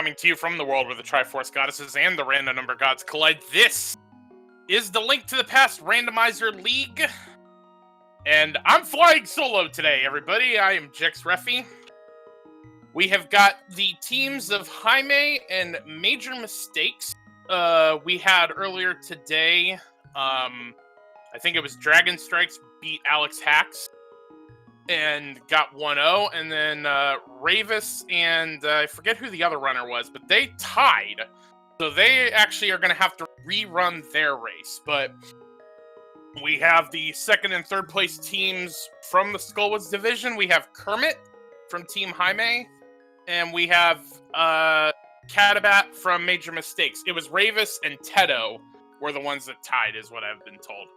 coming to you from the world where the Triforce Goddesses and the random number gods collide. This is the Link to the Past Randomizer League, and I'm flying solo today, everybody. I am Jex Reffy. We have got the teams of Jaime and Major Mistakes. We had earlier today, I think it was Dragon Strikes beat Alex Hacks and got 1-0, and then Ravis and I forget who the other runner was, but they tied. So they actually are going to have to rerun their race. But we have the second and third place teams from the Skullwoods division. We have Kermit from Team Jaime, and we have Catobat from Major Mistakes. It was Ravis and Tedo were the ones that tied, is what I've been told.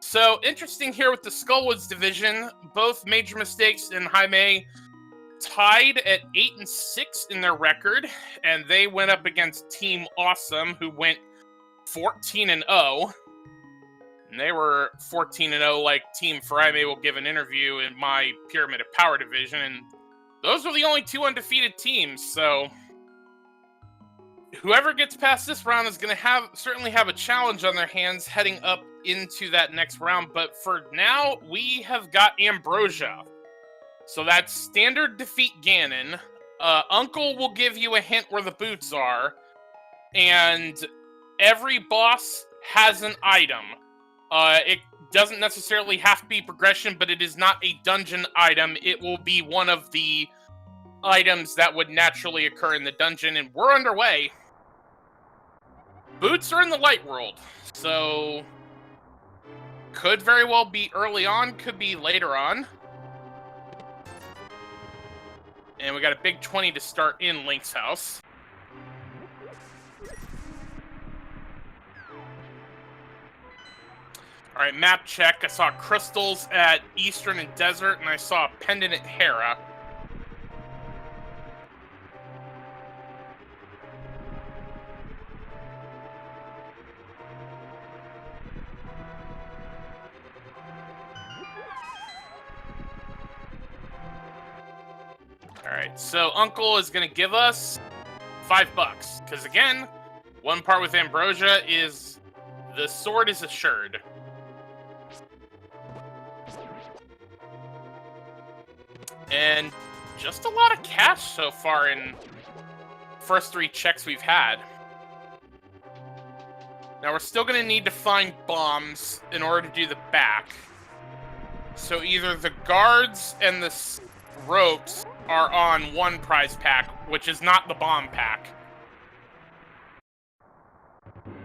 So, interesting here with the Skullwoods division, both Major Mistakes and Jaime tied at 8-6 in their record, and they went up against Team Awesome, who went 14-0. And they were 14-0 like Team Jaime will give an interview in my Pyramid of Power division, and those were the only two undefeated teams, so whoever gets past this round is going to certainly have a challenge on their hands heading up into that next round. But for now, we have got Ambrosia. So that's standard defeat Ganon. Uncle will give you a hint where the boots are. And every boss has an item. It doesn't necessarily have to be progression, but it is not a dungeon item. It will be one of the items that would naturally occur in the dungeon, and we're underway. Boots are in the light world, so could very well be early on, could be later on. And we got a big 20 to start in Link's house. Alright, map check. I saw crystals at Eastern and Desert, and I saw a pendant at Hera. Alright, so Uncle is going to give us $5. Because again, one part with Ambrosia is the sword is assured. And just a lot of cash so far in first 3 checks we've had. Now we're still going to need to find bombs in order to do the back. So either the guards and the ropes are on one prize pack, which is not the bomb pack.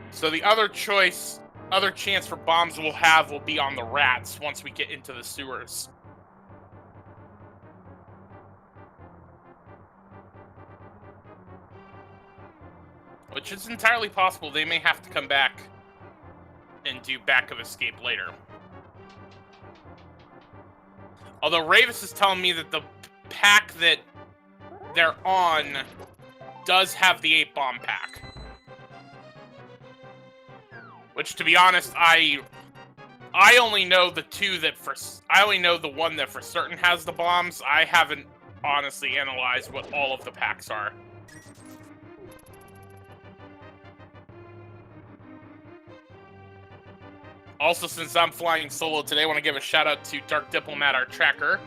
So the other chance for bombs we'll have will be on the rats once we get into the sewers. Which is entirely possible. They may have to come back and do back of escape later. Although Ravis is telling me that the pack that they're on does have the 8-bomb pack. Which, to be honest, I only know the one that for certain has the bombs. I haven't honestly analyzed what all of the packs are. Also, since I'm flying solo today, I want to give a shout out to Dark Diplomat, our tracker,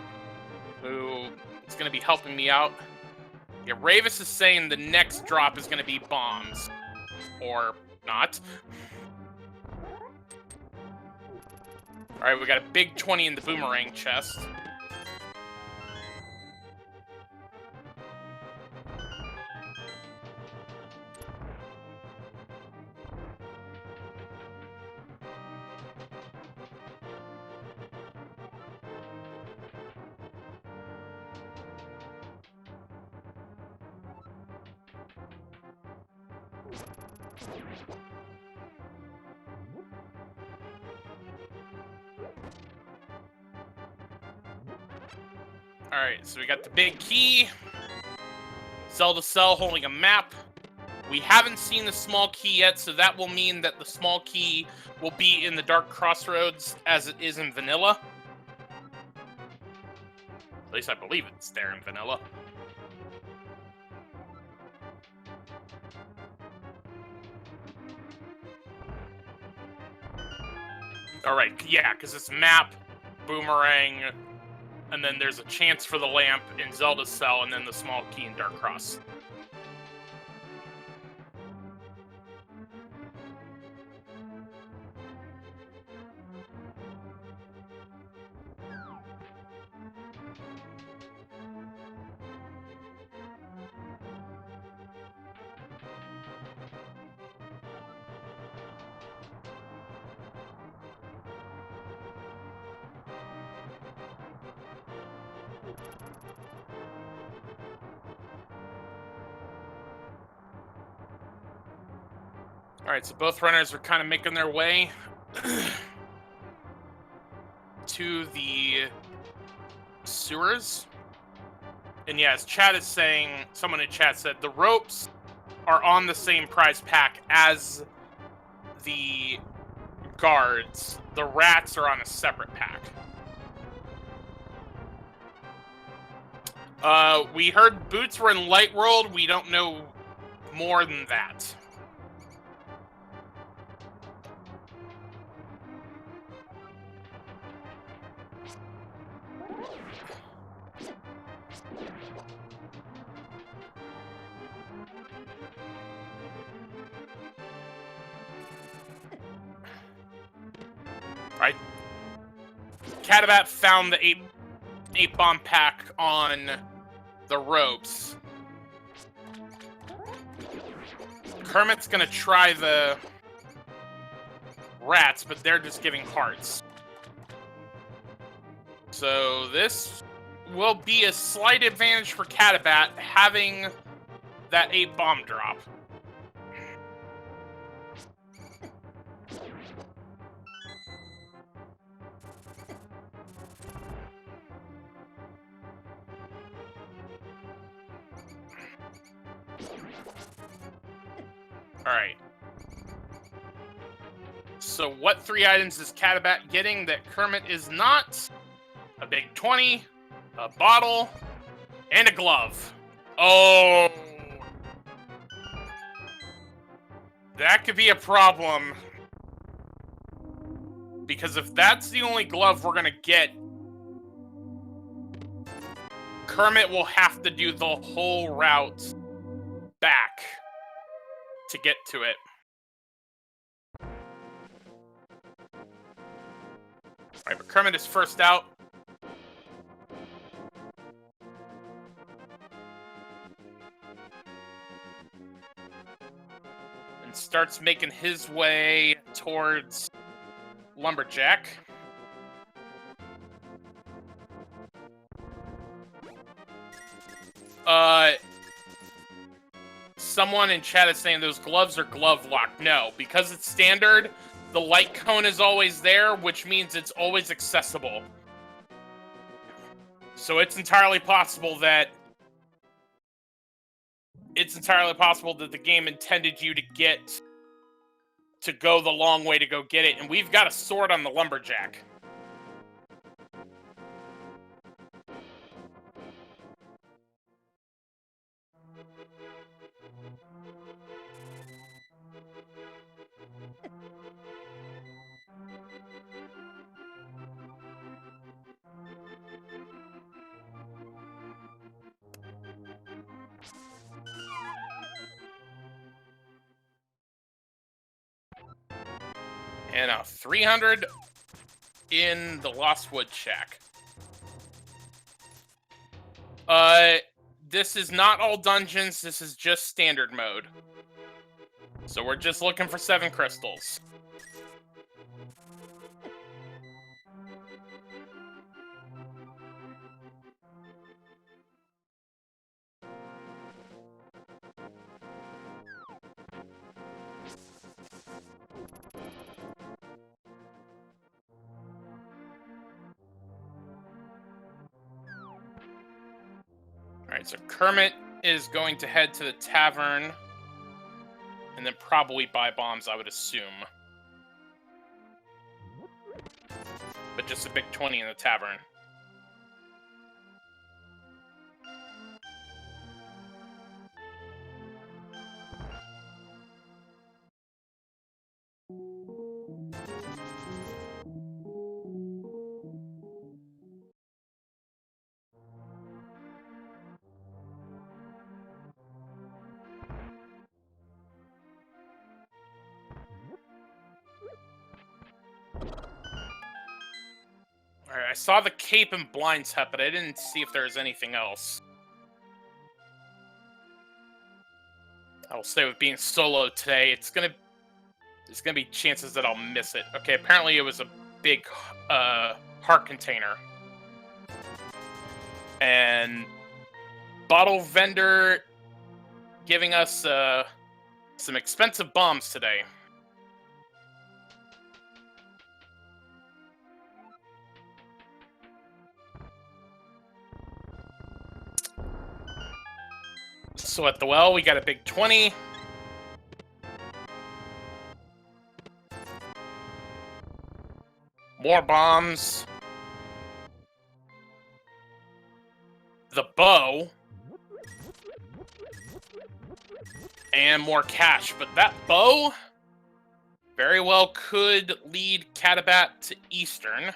who is going to be helping me out. Yeah, Ravis is saying the next drop is going to be bombs. Or not. Alright, we got a big 20 in the boomerang chest. Alright, so we got the big key. Zelda cell holding a map. We haven't seen the small key yet, so that will mean that the small key will be in the Dark Crossroads as it is in vanilla. At least I believe it's there in vanilla. Alright, yeah, because it's map, boomerang, and then there's a chance for the lamp in Zelda's cell, and then the small key in Dark Cross. Alright, so both runners are kind of making their way to the sewers. And yeah, as chat is saying, someone in chat said, the ropes are on the same prize pack as the guards. The rats are on a separate pack. We heard boots were in Light World. We don't know more than that. Right. Catobat found the eight bomb pack on the ropes. Kermit's gonna try the rats, but they're just giving hearts. So this will be a slight advantage for Catobat having that 8 bomb drop. Alright. So what 3 items is Catobat getting that Kermit is not? A big 20, a bottle, and a glove. Oh! That could be a problem. Because if that's the only glove we're gonna get, Kermit will have to do the whole route back to get to it. Alright, but Kermit is first out. And starts making his way towards Lumberjack. Someone in chat is saying those gloves are glove locked. No, because it's standard, the light cone is always there, which means it's always accessible. So it's entirely possible that the game intended you to go the long way to go get it, and we've got a sword on the Lumberjack. And a 300 in the Lost Wood Shack. This is not all dungeons, this is just standard mode. So we're just looking for 7 crystals. Alright, so Kermit is going to head to the tavern and then probably buy bombs, I would assume. But just a big 20 in the tavern. Alright, I saw the cape and blinds hut, but I didn't see if there was anything else. I'll stay with being solo today. There's gonna be chances that I'll miss it. Okay, apparently it was a big heart container. And bottle vendor giving us some expensive bombs today. So at the well, we got a big 20. More bombs. The bow. And more cash. But that bow very well could lead Catobat to Eastern.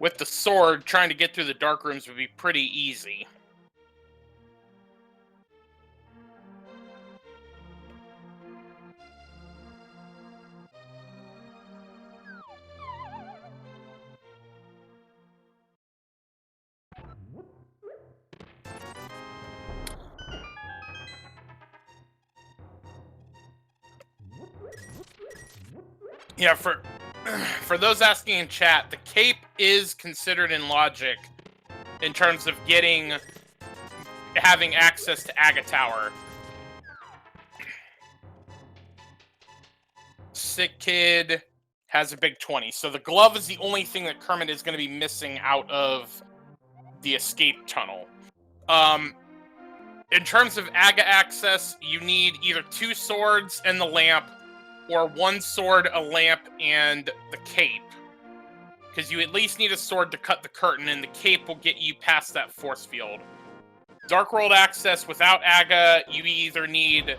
With the sword, trying to get through the dark rooms would be pretty easy. Yeah, for those asking in chat, the cape is considered in logic in terms of having access to Aga Tower. Sick Kid has a big 20, so the glove is the only thing that Kermit is going to be missing out of the escape tunnel. In terms of Aga access, you need either 2 swords and the lamp, or 1 sword, a lamp, and the cape. Because you at least need a sword to cut the curtain, and the cape will get you past that force field. Dark World access without Aga, you either need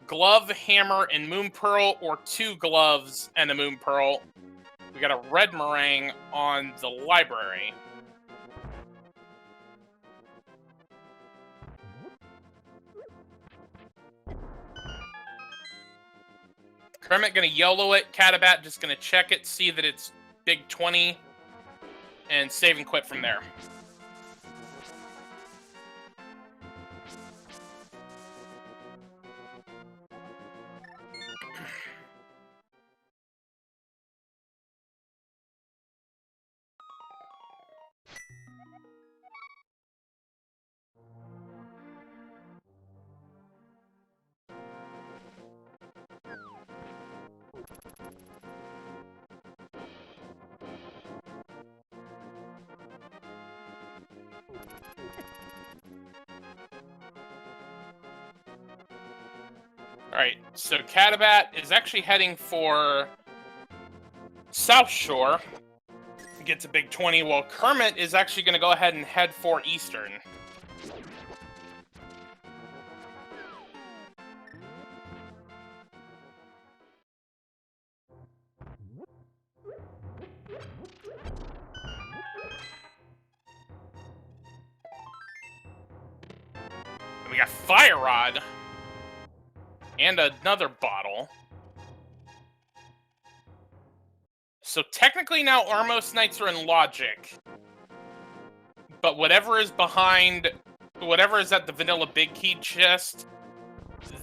glove, hammer, and moon pearl, or 2 gloves and a moon pearl. We got a red meringue on the library. Kermit gonna YOLO it. Catobat just gonna check it, see that it's big 20, and save and quit from there. Alright, so Catobat is actually heading for South Shore. Gets a big 20, while Kermit is actually going to go ahead and head for Eastern. And we got Fire Rod. And another bottle. So technically now Armos Knights are in logic. But whatever is at the vanilla big key chest,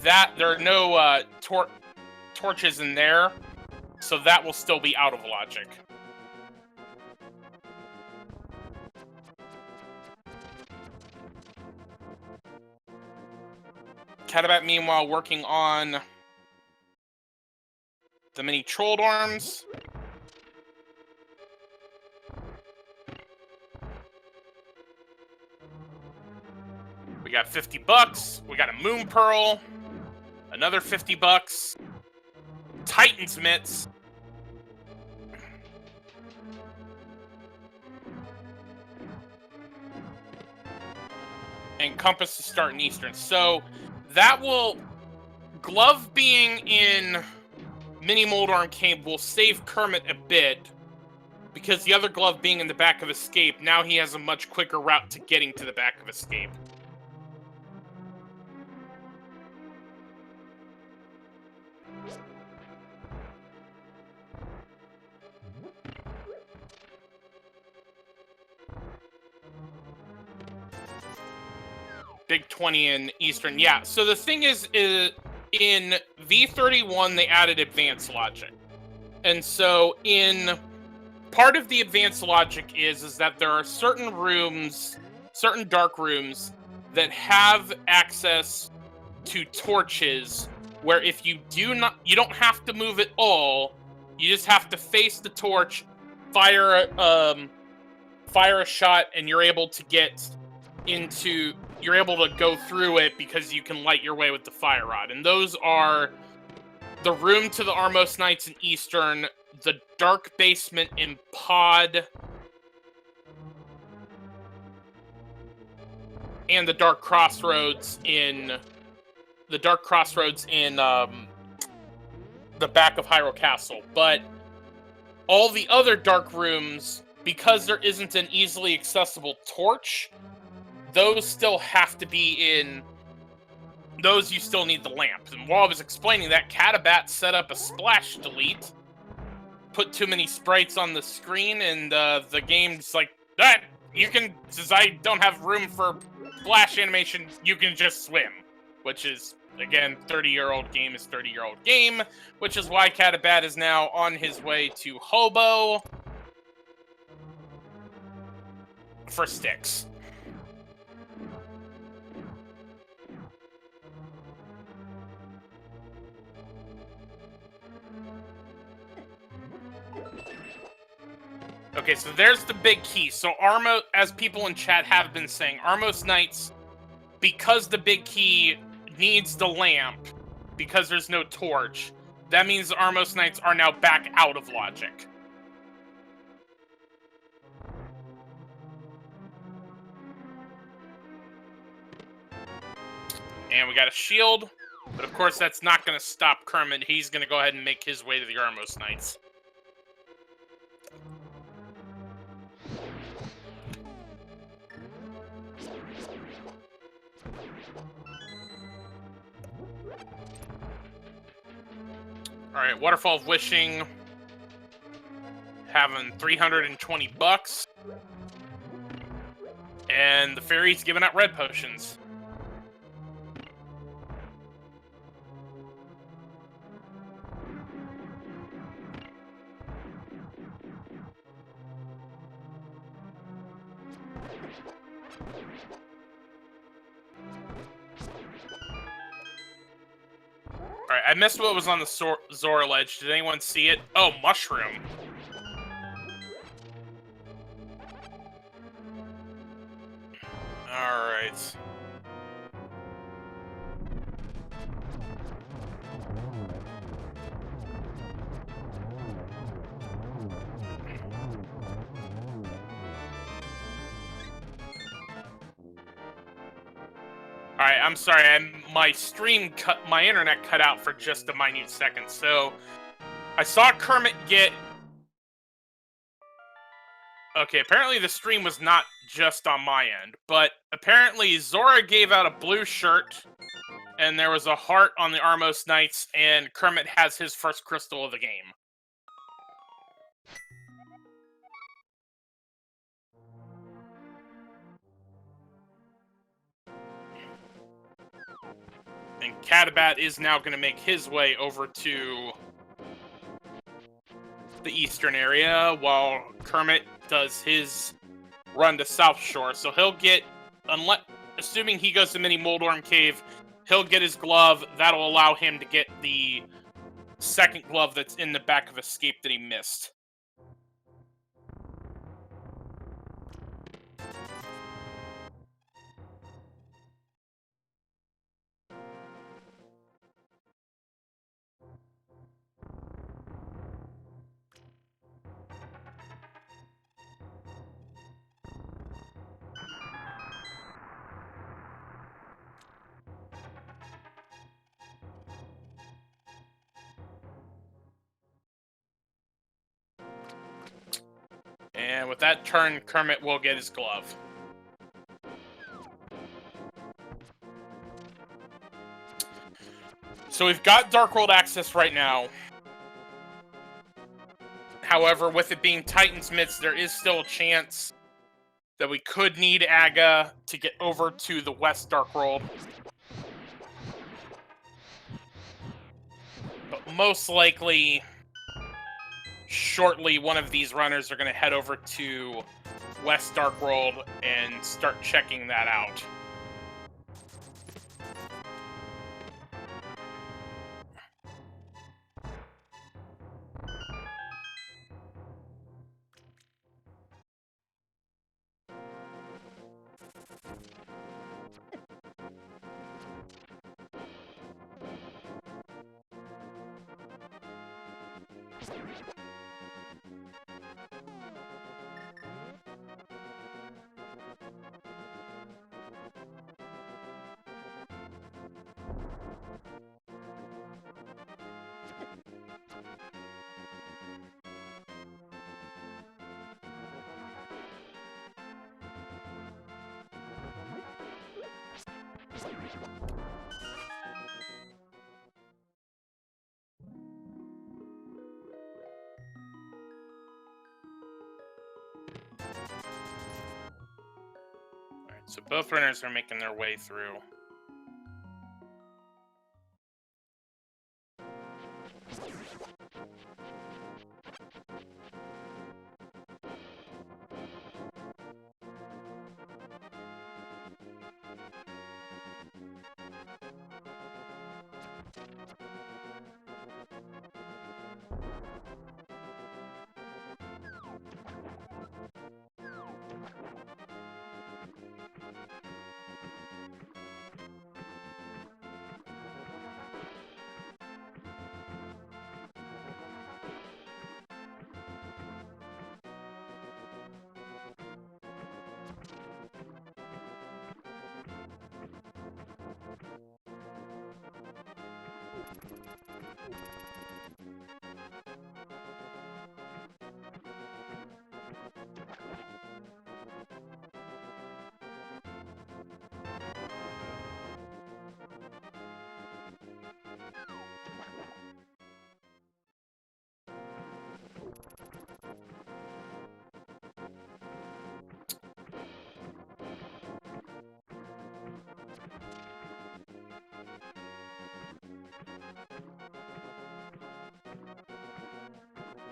there are no torches in there, so that will still be out of logic. Catobat, meanwhile, working on the mini troll dorms. We got 50 bucks. We got a moon pearl. Another 50 bucks. Titan's mitts. And compass to start in Eastern. So that will, glove being in mini Moldarm Cave will save Kermit a bit, because the other glove being in the back of Escape, now he has a much quicker route to getting to the back of Escape. Big 20 in Eastern. Yeah, so the thing is in V31, they added advanced logic. And so in part of the advanced logic is that there are certain rooms, certain dark rooms, that have access to torches where if you do not, you don't have to move at all, you just have to face the torch, fire a shot, and you're able to go through it because you can light your way with the fire rod. And those are the room to the Armos Knights in Eastern, the dark basement in Pod, and the dark crossroads in the back of Hyrule Castle. But all the other dark rooms, because there isn't an easily accessible torch, those still have to be in. Those you still need the lamp. And while I was explaining that, Catobat set up a splash delete, put too many sprites on the screen, and the game's like, that you can, since I don't have room for splash animation, you can just swim. Which is, again, 30-year-old game is 30-year-old game, which is why Catobat is now on his way to Hobo for sticks. Okay, so there's the big key. So Armo, as people in chat have been saying, Armos Knights, because the big key needs the lamp, because there's no torch, that means the Armos Knights are now back out of logic. And we got a shield, but of course that's not going to stop Kermit. He's going to go ahead and make his way to the Armos Knights. Alright, Waterfall of Wishing, having 320 bucks. And the fairy's giving out red potions. Alright, I missed what was on the Zora ledge. Did anyone see it? Oh, mushroom. Alright. Alright, I'm sorry, my internet cut out for just a minute second, so I saw Kermit get... Okay, apparently the stream was not just on my end, but apparently Zora gave out a blue shirt, and there was a heart on the Armos Knights, and Kermit has his first crystal of the game. And Catobat is now going to make his way over to the eastern area, while Kermit does his run to South Shore. So he'll get, assuming he goes to Mini Moldorm Cave, he'll get his glove. That'll allow him to get the second glove that's in the back of Escape that he missed. And with that turn, Kermit will get his glove. So we've got Dark World access right now. However, with it being Titan's Midst, there is still a chance that we could need Aga to get over to the West Dark World. But most likely, shortly, one of these runners are going to head over to West Dark World and start checking that out. Alright, so both runners are making their way through.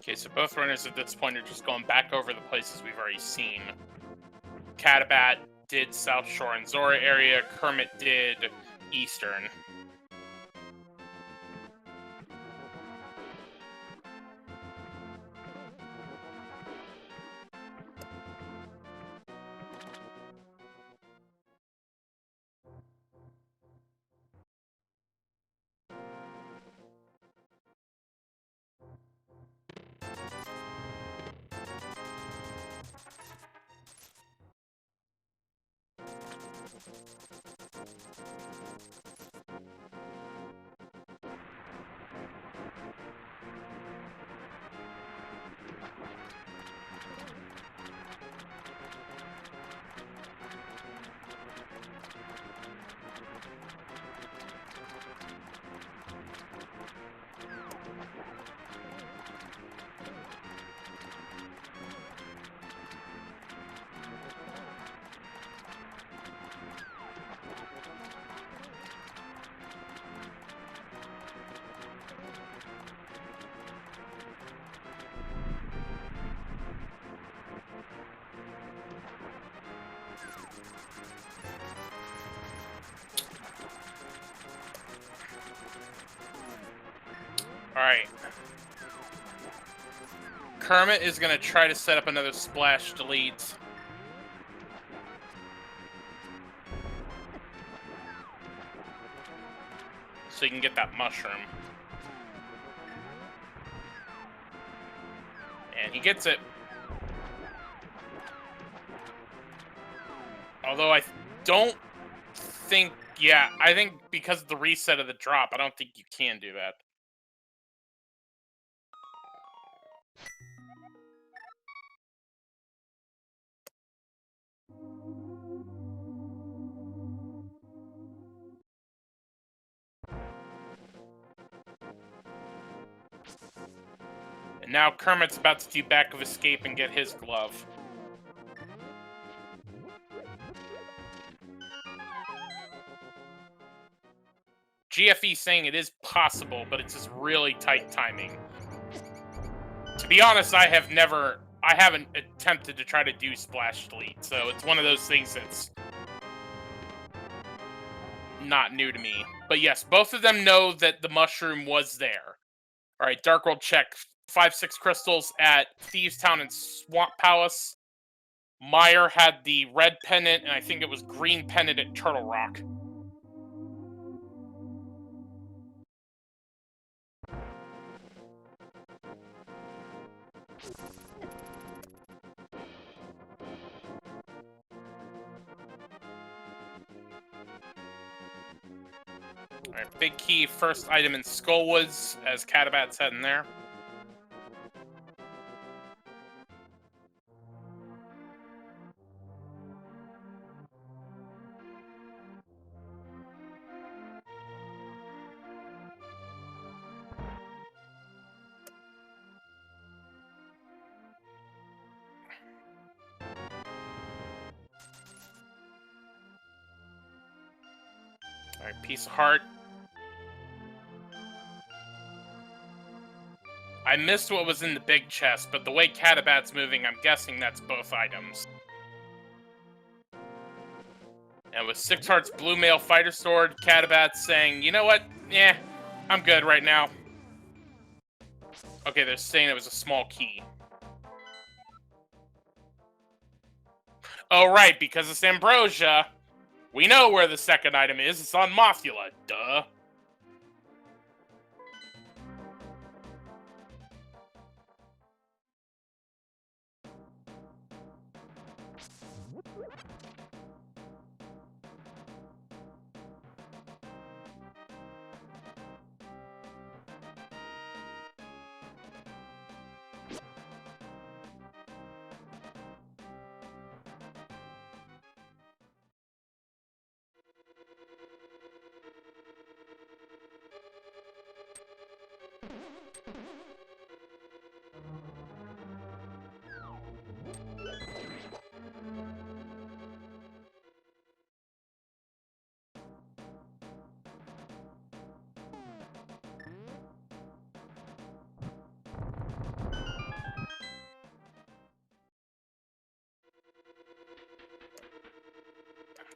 Okay, so both runners at this point are just going back over the places we've already seen. Catobat did South Shore and Zora area, Kermit did Eastern. Alright. Kermit is going to try to set up another splash delete. So you can get that mushroom. And he gets it. Although I don't think, yeah, I think because of the reset of the drop, I don't think you can do that. And now Kermit's about to do back of escape and get his glove. GFE saying it is possible, but it's just really tight timing. To be honest, I haven't attempted to try to do Splash Delete, so it's one of those things that's not new to me. But yes, both of them know that the mushroom was there. Alright, Dark World check. 5-6 crystals at Thieves Town and Swamp Palace. Meyer had the red pendant, and I think it was green pendant at Turtle Rock. Alright, big key, first item in Skullwoods, as Catobat's heading there. Alright, piece of heart. I missed what was in the big chest, but the way Catobat's moving, I'm guessing that's both items. And with 6 hearts, blue mail fighter sword, Catobat's saying, you know what? Yeah, I'm good right now. Okay, they're saying it was a small key. Oh, right, because it's Ambrosia. We know where the second item is. It's on Mothula. Duh.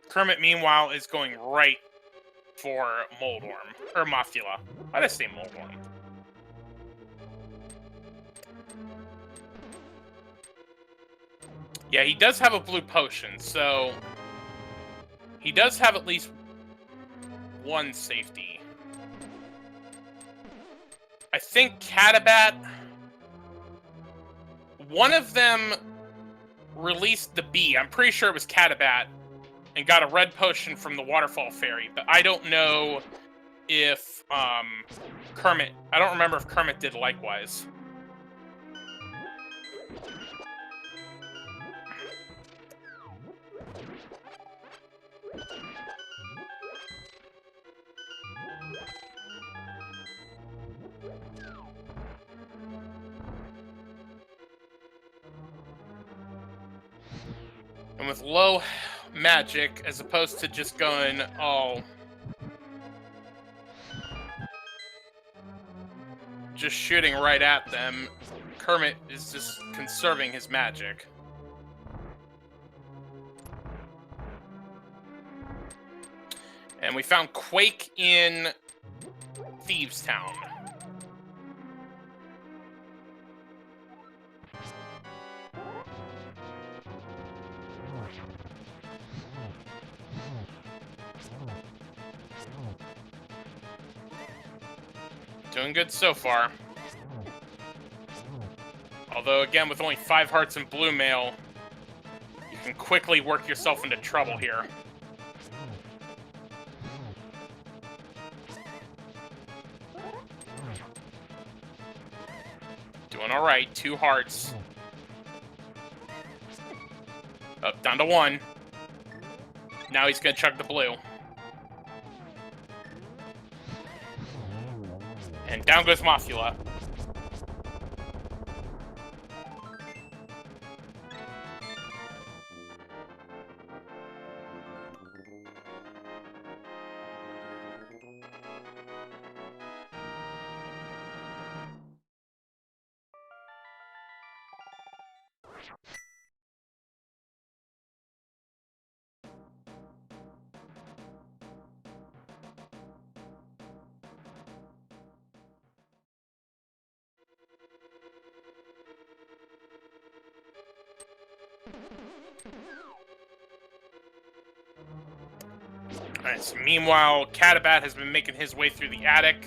Kermit, meanwhile, is going right for Moldworm. Or Mothula. Why did I say Moldworm? Yeah, he does have a blue potion, so he does have at least one safety. I think Catobat, one of them released the bee. I'm pretty sure it was Catobat, and got a red potion from the Waterfall Fairy, but I don't know if Kermit, I don't remember if Kermit did likewise. And with low magic, as opposed to just going all just shooting right at them, Kermit is just conserving his magic. And we found Quake in Thieves Town. Doing good so far. Although, again, with only 5 hearts and blue mail, you can quickly work yourself into trouble here. Doing alright, 2 hearts. Up, down to 1. Now he's gonna chug the blue. And down goes Mothula. Alright, so meanwhile, Catobat has been making his way through the attic.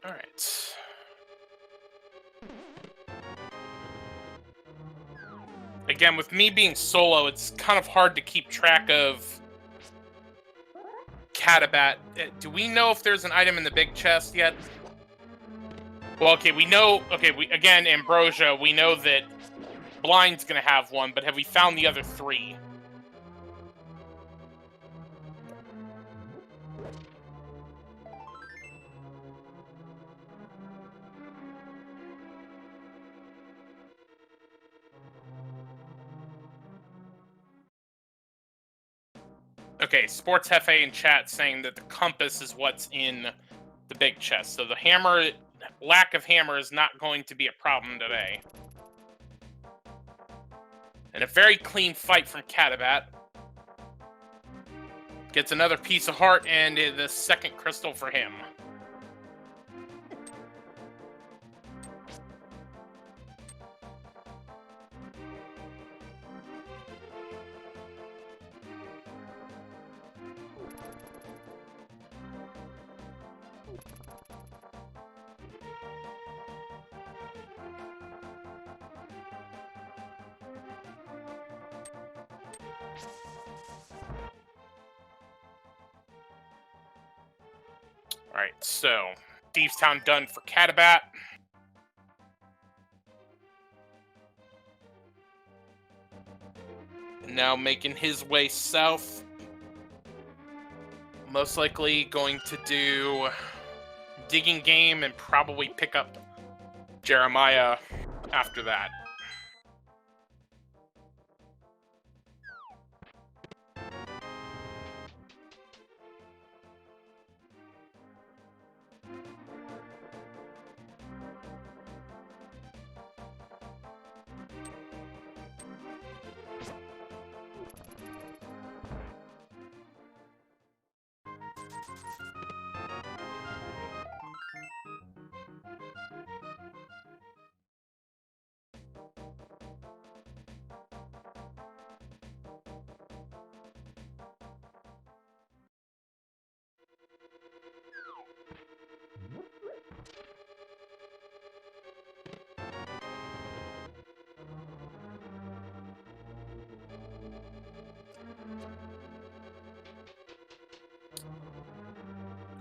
Alright. Again, with me being solo, it's kind of hard to keep track of Catobat. Do we know if there's an item in the big chest yet? Well, okay, we know... Okay, again, Ambrosia, we know that Blind's gonna have one, but have we found the other 3? Okay, Sports Hefe in chat saying that the compass is what's in the big chest. So the hammer, lack of hammer is not going to be a problem today. And a very clean fight from Catobat. Gets another piece of heart and the second crystal for him. Alright, so Thieves Town done for Catobat. Now making his way south. Most likely going to do digging game and probably pick up Jeremiah after that.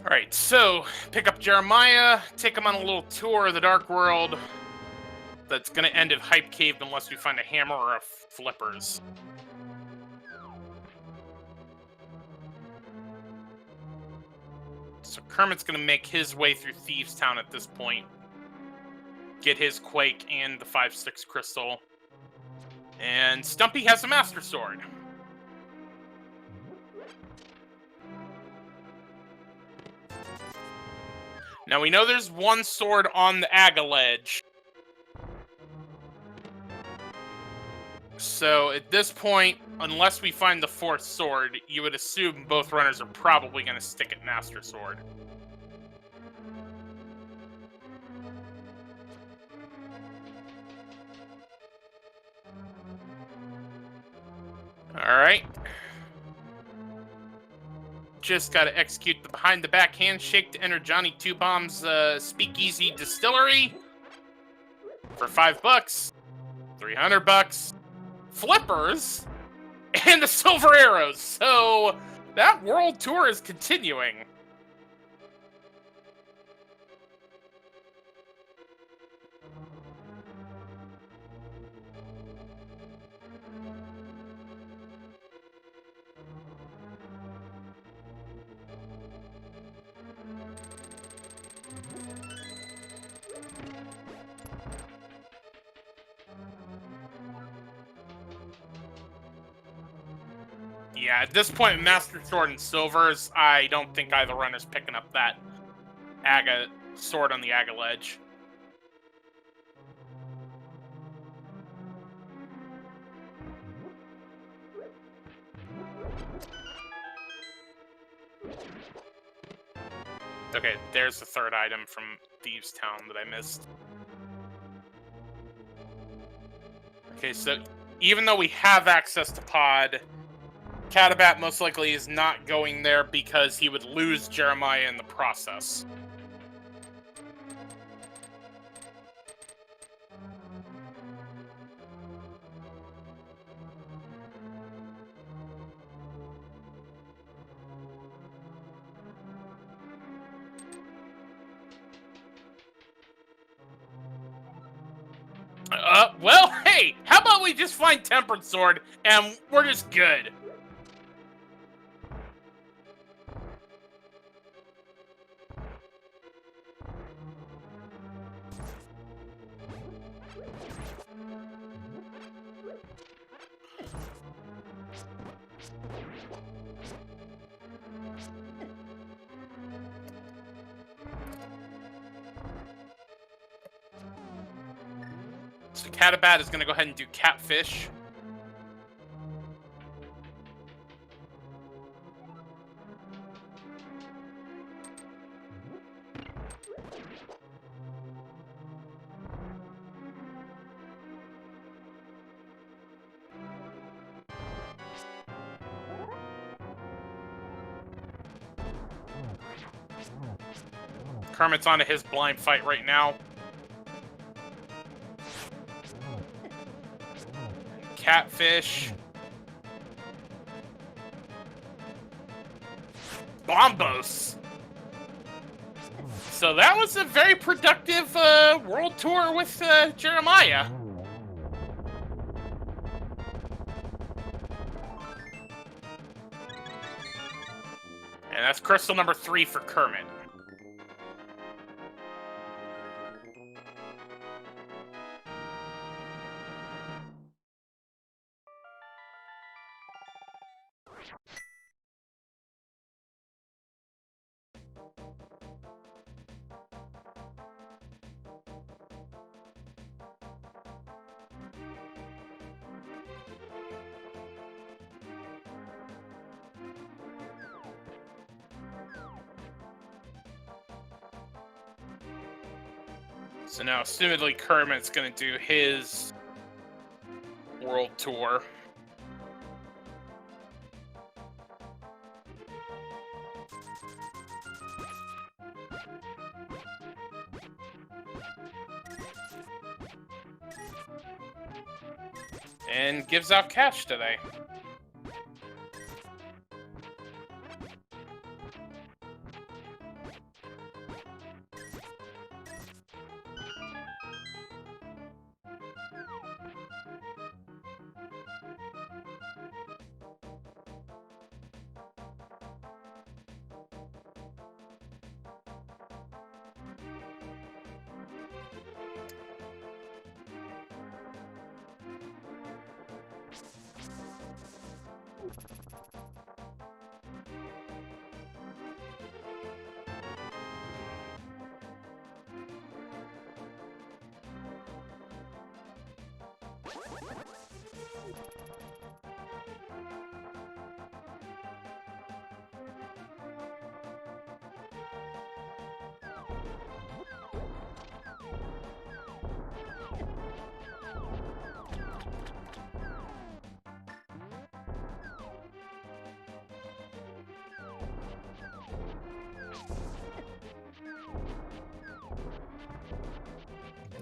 Alright, so pick up Jeremiah, take him on a little tour of the Dark World. That's gonna end at Hype Cave unless we find a hammer or a flippers. So Kermit's gonna make his way through Thieves Town at this point. Get his Quake and the 5/6 crystal. And Stumpy has a Master Sword. Now we know there's one sword on the Aga ledge. So at this point, unless we find the 4th sword, you would assume both runners are probably going to stick at Master Sword. Alright. just got to execute the behind-the-back handshake to enter Johnny Two Bomb's Speakeasy Distillery for $5, $300, flippers, and the silver arrows. So that world tour is continuing. Yeah, at this point, Master Sword and Silvers, I don't think either runner's picking up that Aga sword on the Aga ledge. Okay, there's the third item from Thieves Town that I missed. Okay, so even though we have access to Pod, Catobat most likely is not going there because he would lose Jeremiah in the process. Well, hey, how about we just find Tempered Sword and we're just good? So Catobat is going to go ahead and do Catfish. Kermit's onto his blind fight right now. Catfish. Bombos. So that was a very productive world tour with Jeremiah. And that's crystal number 3 for Kermit. So now, assumedly, Kermit's going to do his world tour. And gives out cash today.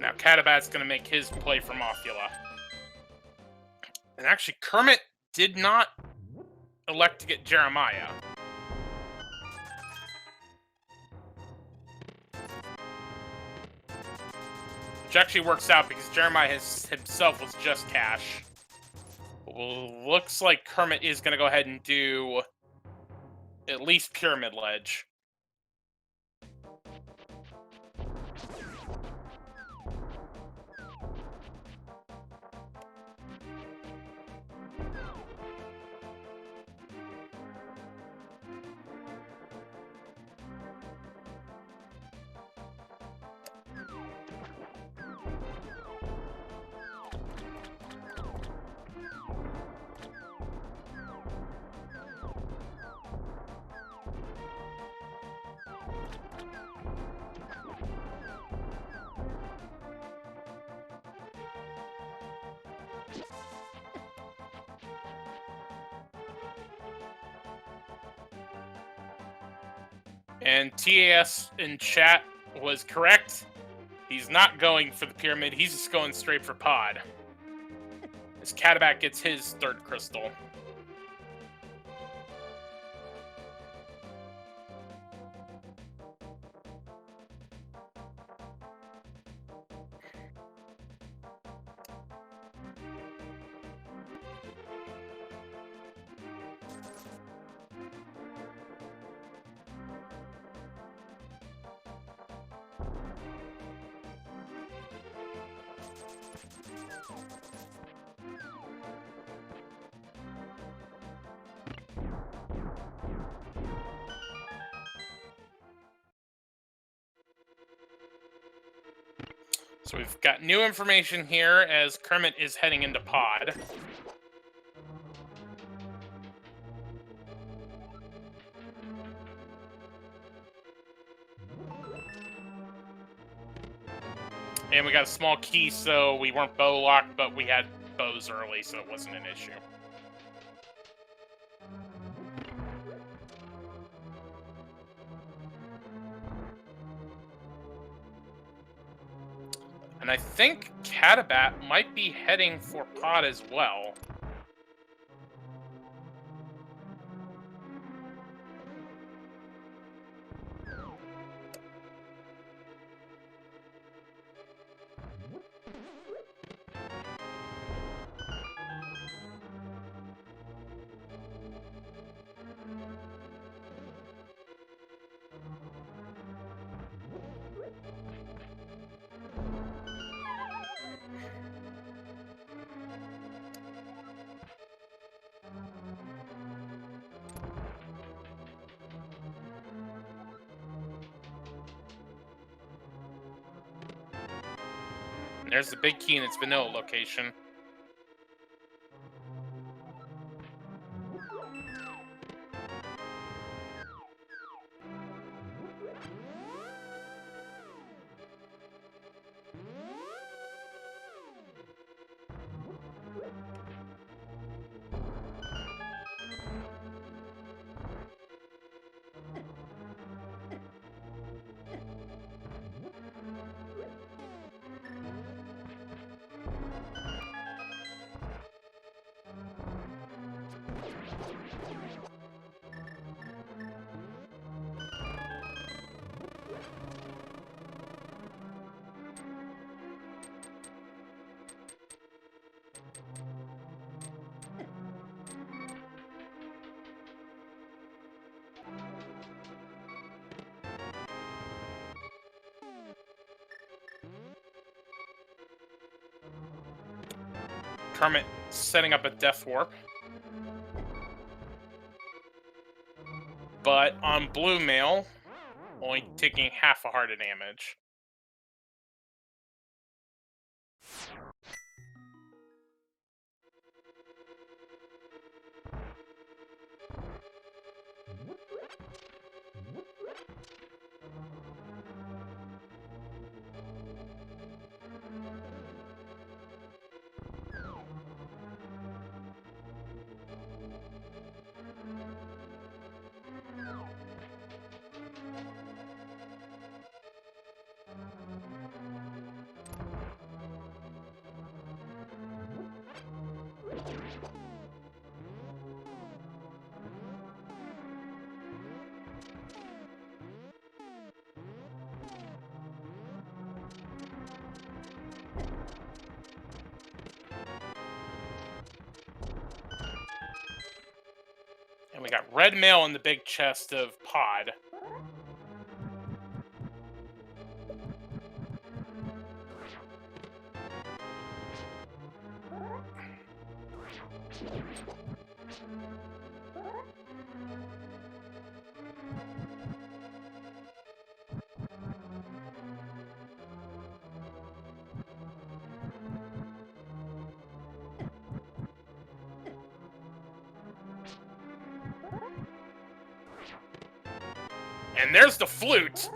Now Catobat's going to make his play for Mothula. And actually, Kermit did not elect to get Jeremiah. Which actually works out because Jeremiah himself was just cash. Well, looks like Kermit is going to go ahead and do at least Pyramid Ledge. And TAS in chat was correct. He's not going for the pyramid, he's just going straight for pod. As Catobat gets his third crystal. So we've got new information here as Kermit is heading into pod. And we got a small key, so we weren't bow locked, but we had bows early, so it wasn't an issue. And I think Catobat might be heading for pod as well. There's the big key in its vanilla location. Kermit setting up a death warp. But on blue mail, only taking half a heart of damage. We got red mail in the big chest of pod. And there's the flute.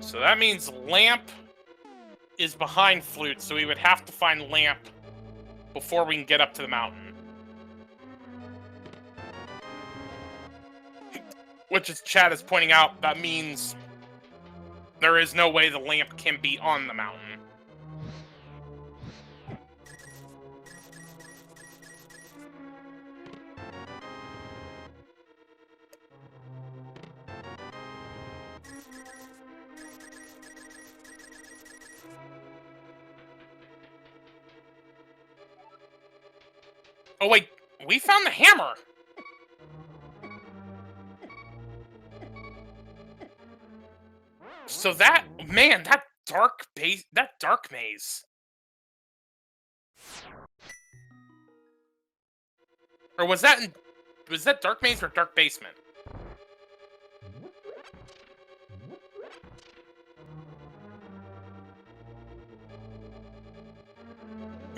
So that means lamp is behind flute, so we would have to find lamp before we can get up to the mountain. Which, as chat is pointing out, that means there is no way the lamp can be on the mountain. Oh wait, we found the hammer! So that, man, that dark maze. Or was that dark maze or dark basement?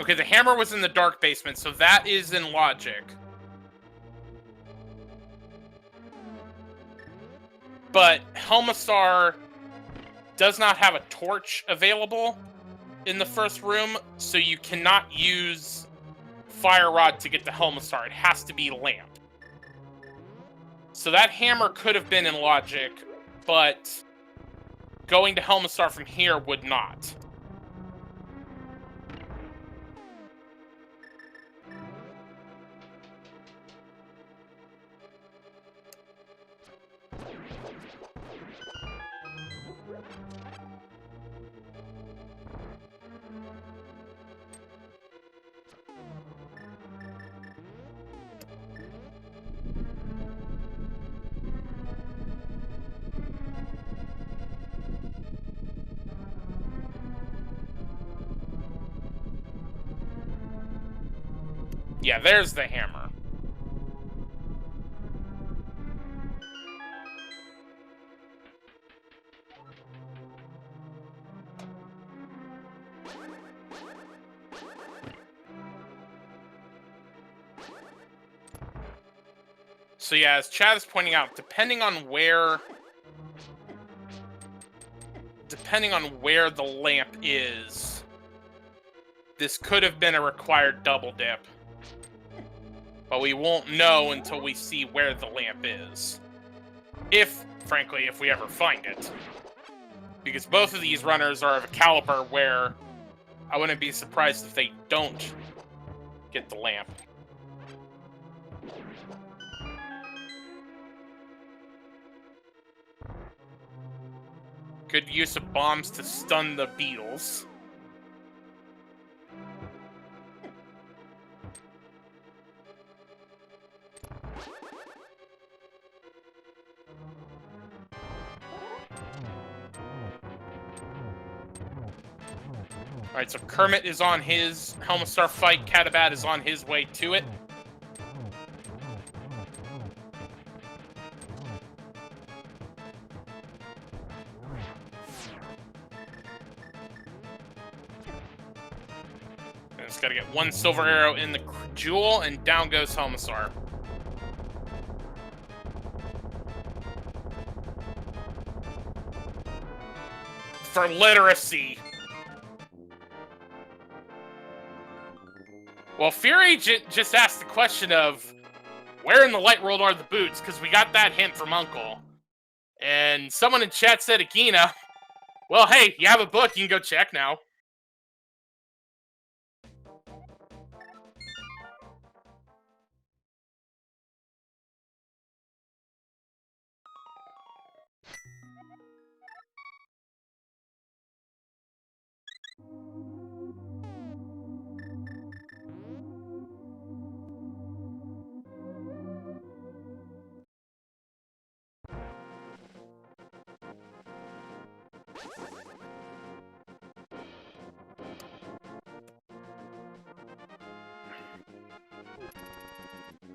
Okay, the hammer was in the dark basement, so that is in logic. But Helmassar does not have a torch available in the first room, so you cannot use fire rod to get to Helmassar. It has to be lamp. So that hammer could have been in logic, but going to Helmassar from here would not. Yeah, there's the hammer. So yeah, as Chad is pointing out, depending on where the lamp is, this could have been a required double dip. But we won't know until we see where the lamp is. Frankly, if we ever find it. Because both of these runners are of a caliber where I wouldn't be surprised if they don't get the lamp. Good use of bombs to stun the beetles. Alright, so Kermit is on his Helmassar fight. Catobat is on his way to it. And it's got to get one silver arrow in the jewel, and down goes Helmassar. For literacy. Well, Fury just asked the question of, where in the light world are the boots? Because we got that hint from Uncle. And someone in chat said Agina. Well, hey, you have a book, you can go check now.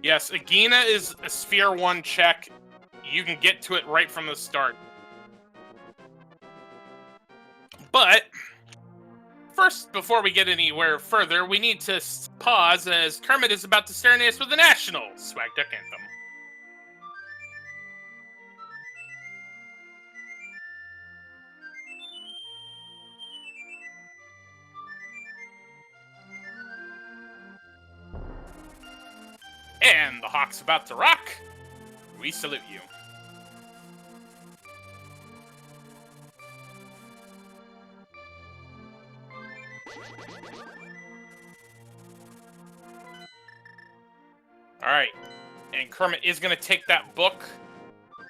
Yes, Agina is a Sphere 1 check. You can get to it right from the start. But first, before we get anywhere further, we need to pause as Kermit is about to serenade us with the national Swag Duck Anthem. And the Hawk's about to rock. We salute you. Alright, and Kermit is going to take that book,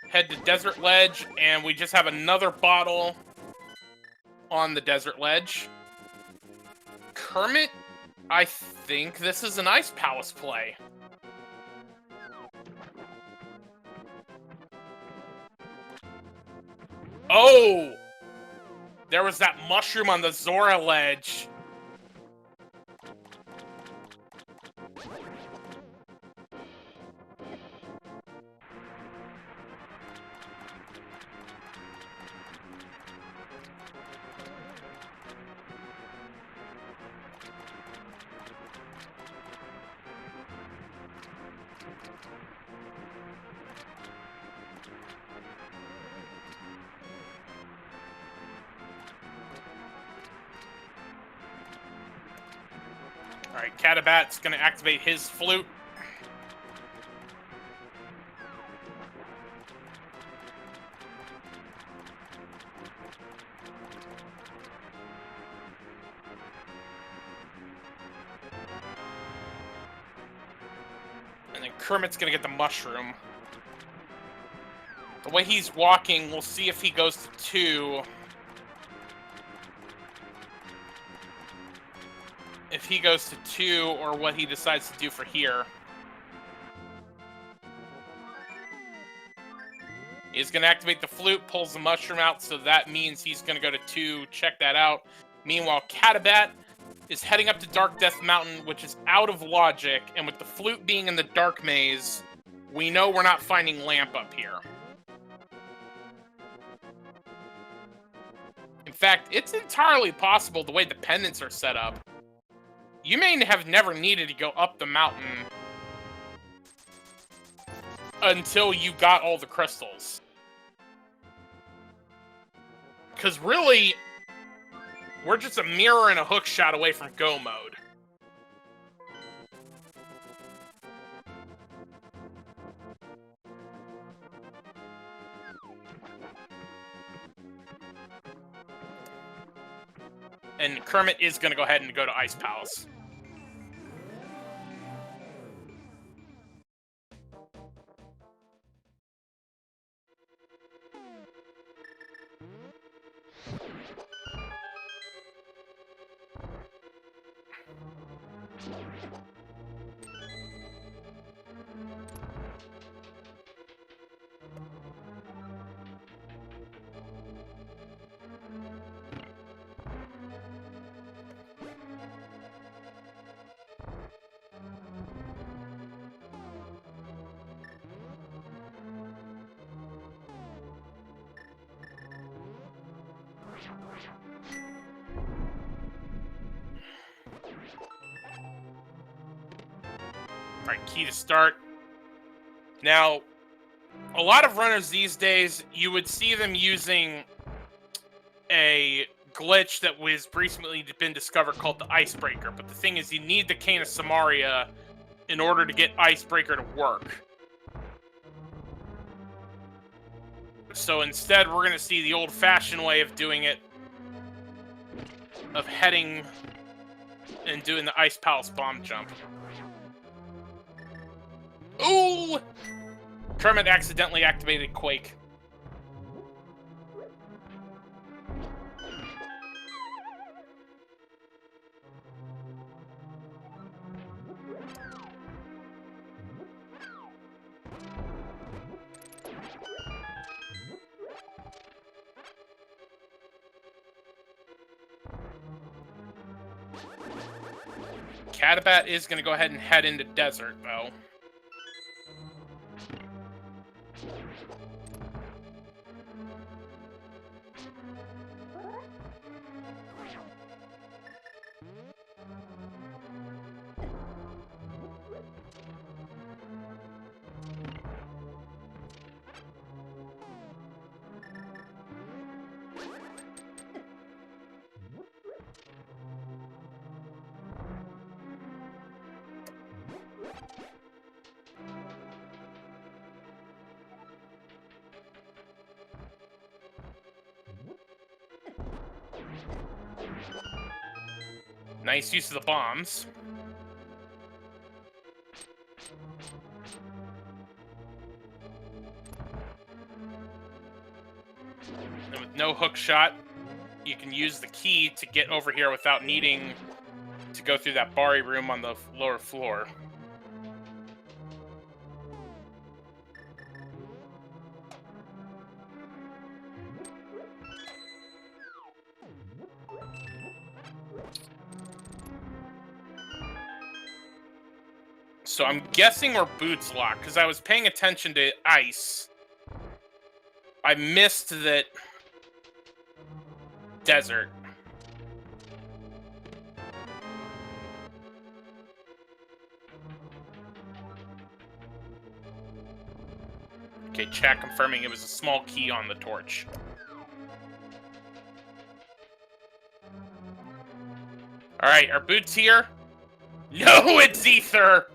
head to Desert Ledge, and we just have another bottle on the Desert Ledge. Kermit, I think this is an Ice Palace play. Oh! There was that mushroom on the Zora ledge. Alright, Catobat's gonna activate his flute. And then Kermit's gonna get the mushroom. The way he's walking, we'll see if he goes to 2. If he goes to 2, or what he decides to do for here. He's going to activate the flute, pulls the mushroom out, so that means he's going to go to 2, check that out. Meanwhile, Catobat is heading up to Dark Death Mountain, which is out of logic, and with the flute being in the Dark Maze, we know we're not finding Lamp up here. In fact, it's entirely possible the way the pendants are set up. You may have never needed to go up the mountain until you got all the crystals. Because really, we're just a mirror and a hook shot away from go mode. And Kermit is going to go ahead and go to Ice Palace. Alright, key to start. Now, a lot of runners these days, you would see them using a glitch that was recently been discovered called the Icebreaker. But the thing is, you need the Cane of Samaria in order to get Icebreaker to work. So instead, we're going to see the old-fashioned way of doing it, of heading and doing the Ice Palace bomb jump. Ooh! Kermit accidentally activated Quake. Catobat is going to go ahead and head into desert, though. Nice use of the bombs. And with no hook shot, you can use the key to get over here without needing to go through that Bari room on the lower floor. So I'm guessing we're boots locked, because I was paying attention to ice. I missed that desert. Okay, chat confirming it was a small key on the torch. Alright, are boots here? No, it's Ether!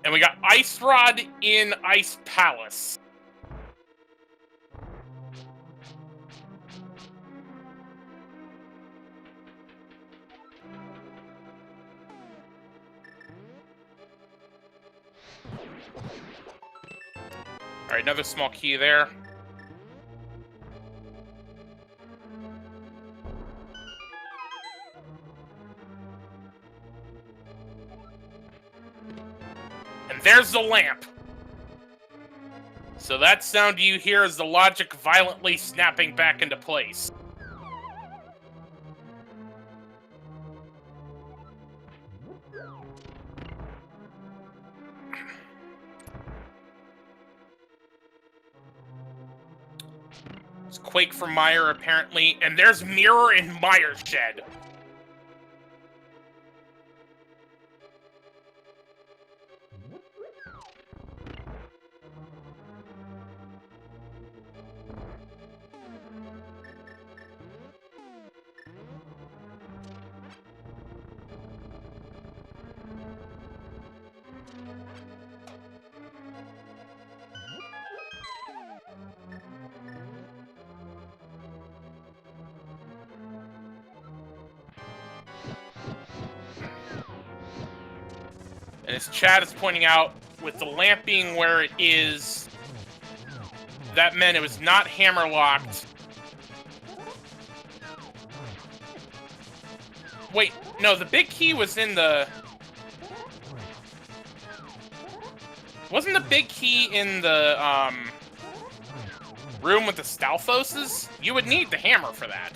And we got Ice Rod in Ice Palace. Alright, another small key there. And there's the lamp. So that sound you hear is the logic violently snapping back into place. It's Quake for Meyer, apparently, and there's Mirror in Meyer's shed. And as Chad is pointing out, with the lamp being where it is, that meant it was not hammer locked. Wait, no, the big key was in the... Wasn't the big key in the, room with the Stalfoses? You would need the hammer for that.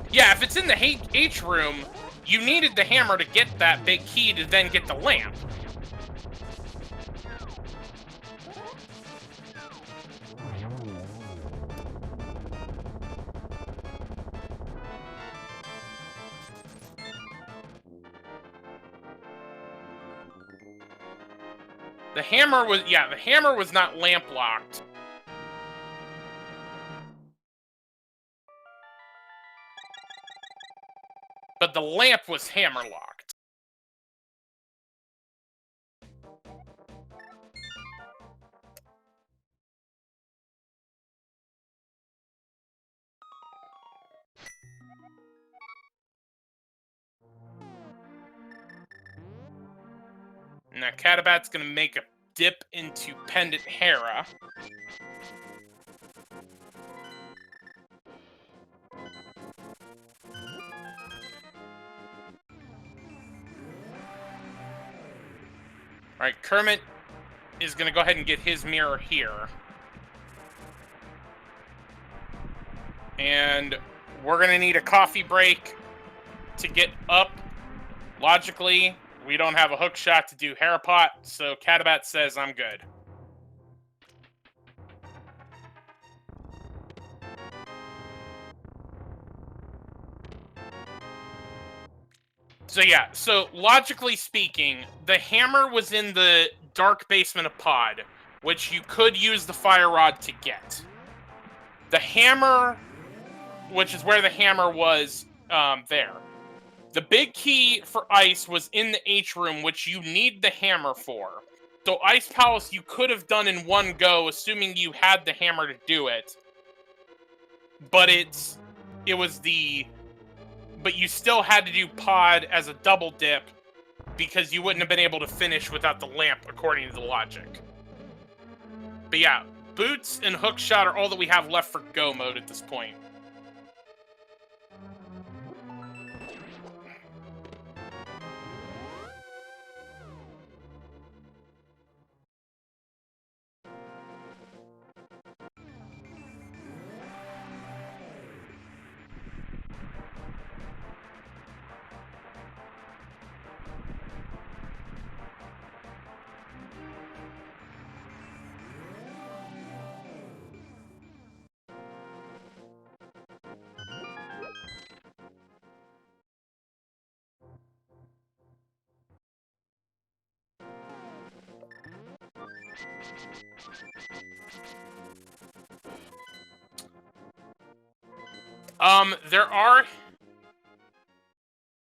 Yeah, if it's in the H room, you needed the hammer to get that big key to then get the lamp. The hammer was, yeah, the hammer was not lamp locked. But the lamp was hammer locked. Now Catobat's gonna make a dip into Pendant Hera. Alright, Kermit is going to go ahead and get his mirror here. And we're gonna need a coffee break to get up. Logically, we don't have a hook shot to do Harapot, so Catobat says I'm good. So yeah, so logically speaking, the hammer was in the dark basement of Pod, which you could use the fire rod to get. The hammer, which is where the hammer was, there. The big key for Ice was in the H room, which you need the hammer for. So Ice Palace you could have done in one go, assuming you had the hammer to do it. But but you still had to do Pod as a double dip, because you wouldn't have been able to finish without the lamp, according to the logic. But yeah, Boots and Hookshot are all that we have left for Go mode at this point.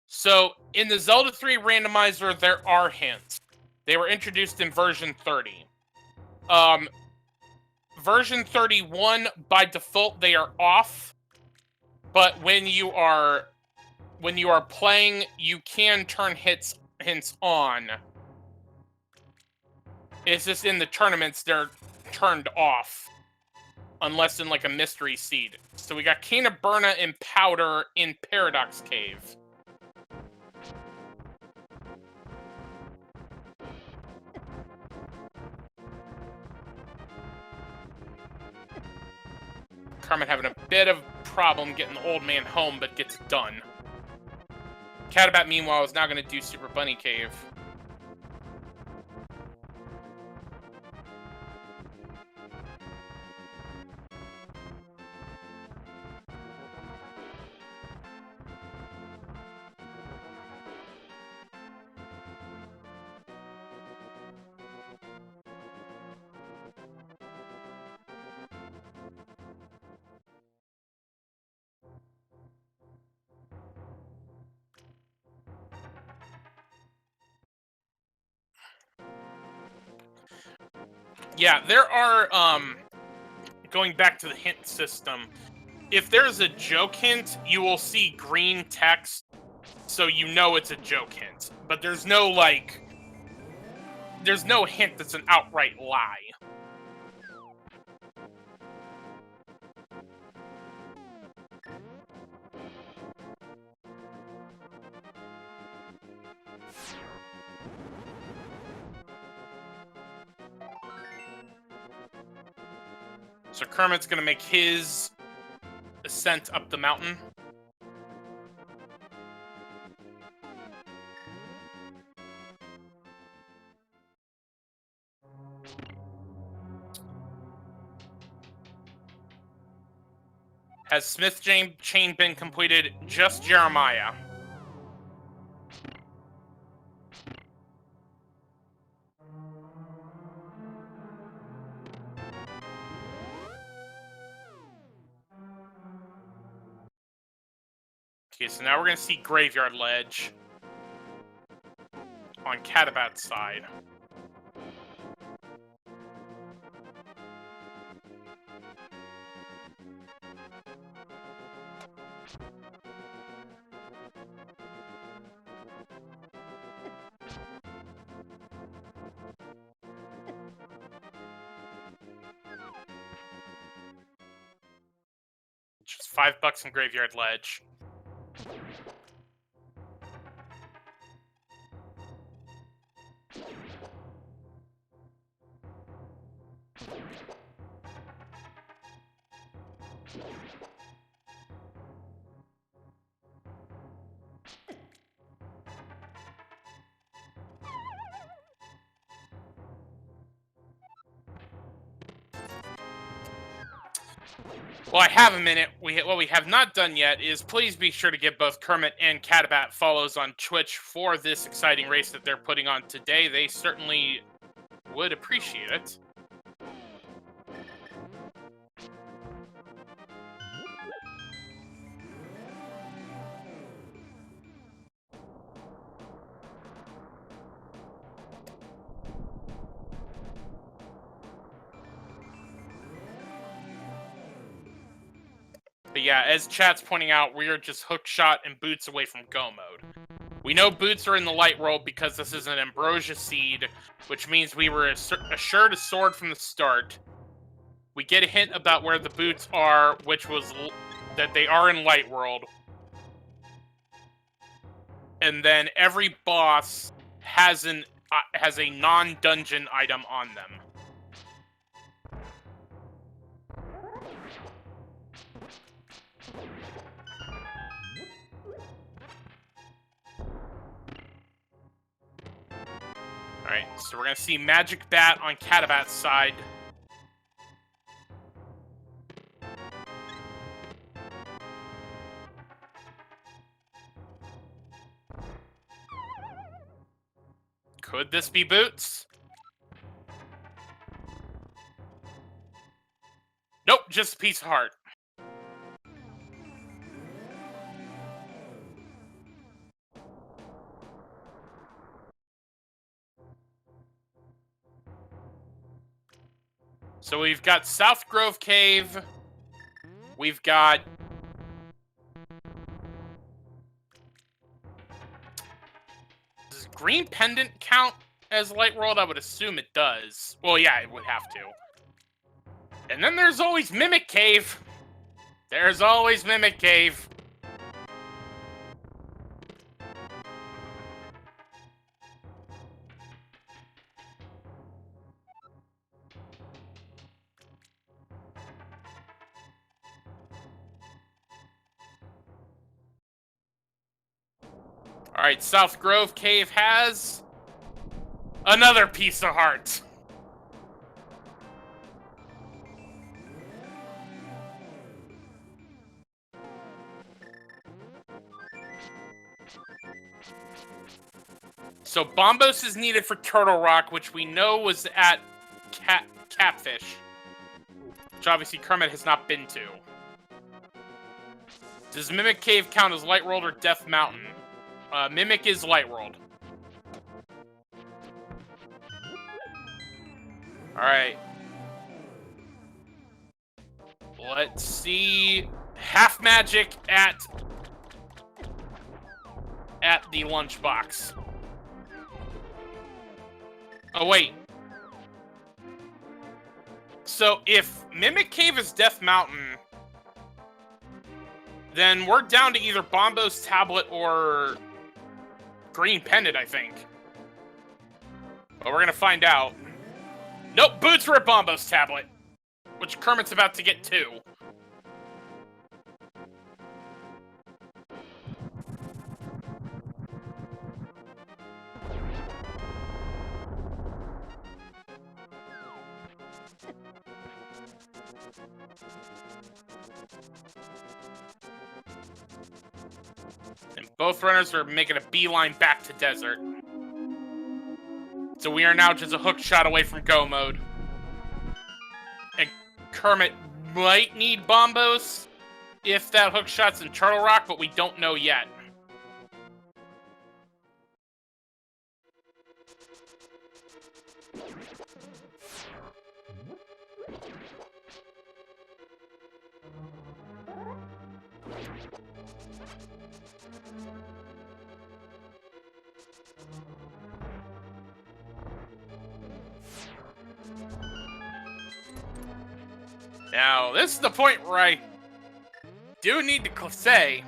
So, in the Zelda 3 randomizer, there are hints. They were introduced in version 30. Version 31, by default, they are off. But when you are playing, you can turn hints on. It's just in the tournaments, they're turned off. Unless in, like, a mystery seed. So we got Cane of Burna and Powder in Paradox Cave. Kermit having a bit of problem getting the old man home, but gets it done. Catobat, meanwhile, is now going to do Super Bunny Cave. Yeah, there are, going back to the hint system, if there's a joke hint, you will see green text, so you know it's a joke hint. But there's no, like, there's no hint that's an outright lie. So Kermit's gonna make his ascent up the mountain. Has Smith Chain been completed? Just Jeremiah. Okay, so now we're gonna see Graveyard Ledge on Catobat's side. Just $5 in Graveyard Ledge. Well, I have a minute. What we have not done yet is please be sure to give both Kermit and Catobat follows on Twitch for this exciting race that they're putting on today. They certainly would appreciate it. But yeah, as chat's pointing out, we are just hook shot and boots away from go mode. We know boots are in the light world because this is an ambrosia seed, which means we were assured a sword from the start. We get a hint about where the boots are, which was that they are in light world. And then every boss has a non-dungeon item on them. Alright, so we're gonna see Magic Bat on Catobat's side. Could this be Boots? Nope, just a piece of heart. So we've got South Grove Cave. We've got... Does Green Pendant count as Light World? I would assume it does. Well, yeah, it would have to. And then there's always Mimic Cave. There's always Mimic Cave. Alright, South Grove Cave has another piece of heart. So Bombos is needed for Turtle Rock, which we know was at Catfish, which obviously Kermit has not been to. Does Mimic Cave count as Light World or Death Mountain? Mimic is Light World. Alright. Let's see. Half magic at the lunchbox. Oh, wait. So, if Mimic Cave is Death Mountain, then we're down to either Bombo's Tablet or Green Pendant, I think. But we're gonna find out. Nope, Boots were at Bombo's Tablet, which Kermit's about to get to. And both runners are making a beeline back to desert. So we are now just a hook shot away from go mode. And Kermit might need Bombos if that hook shot's in Turtle Rock, but we don't know yet. Now, this is the point where I do need to say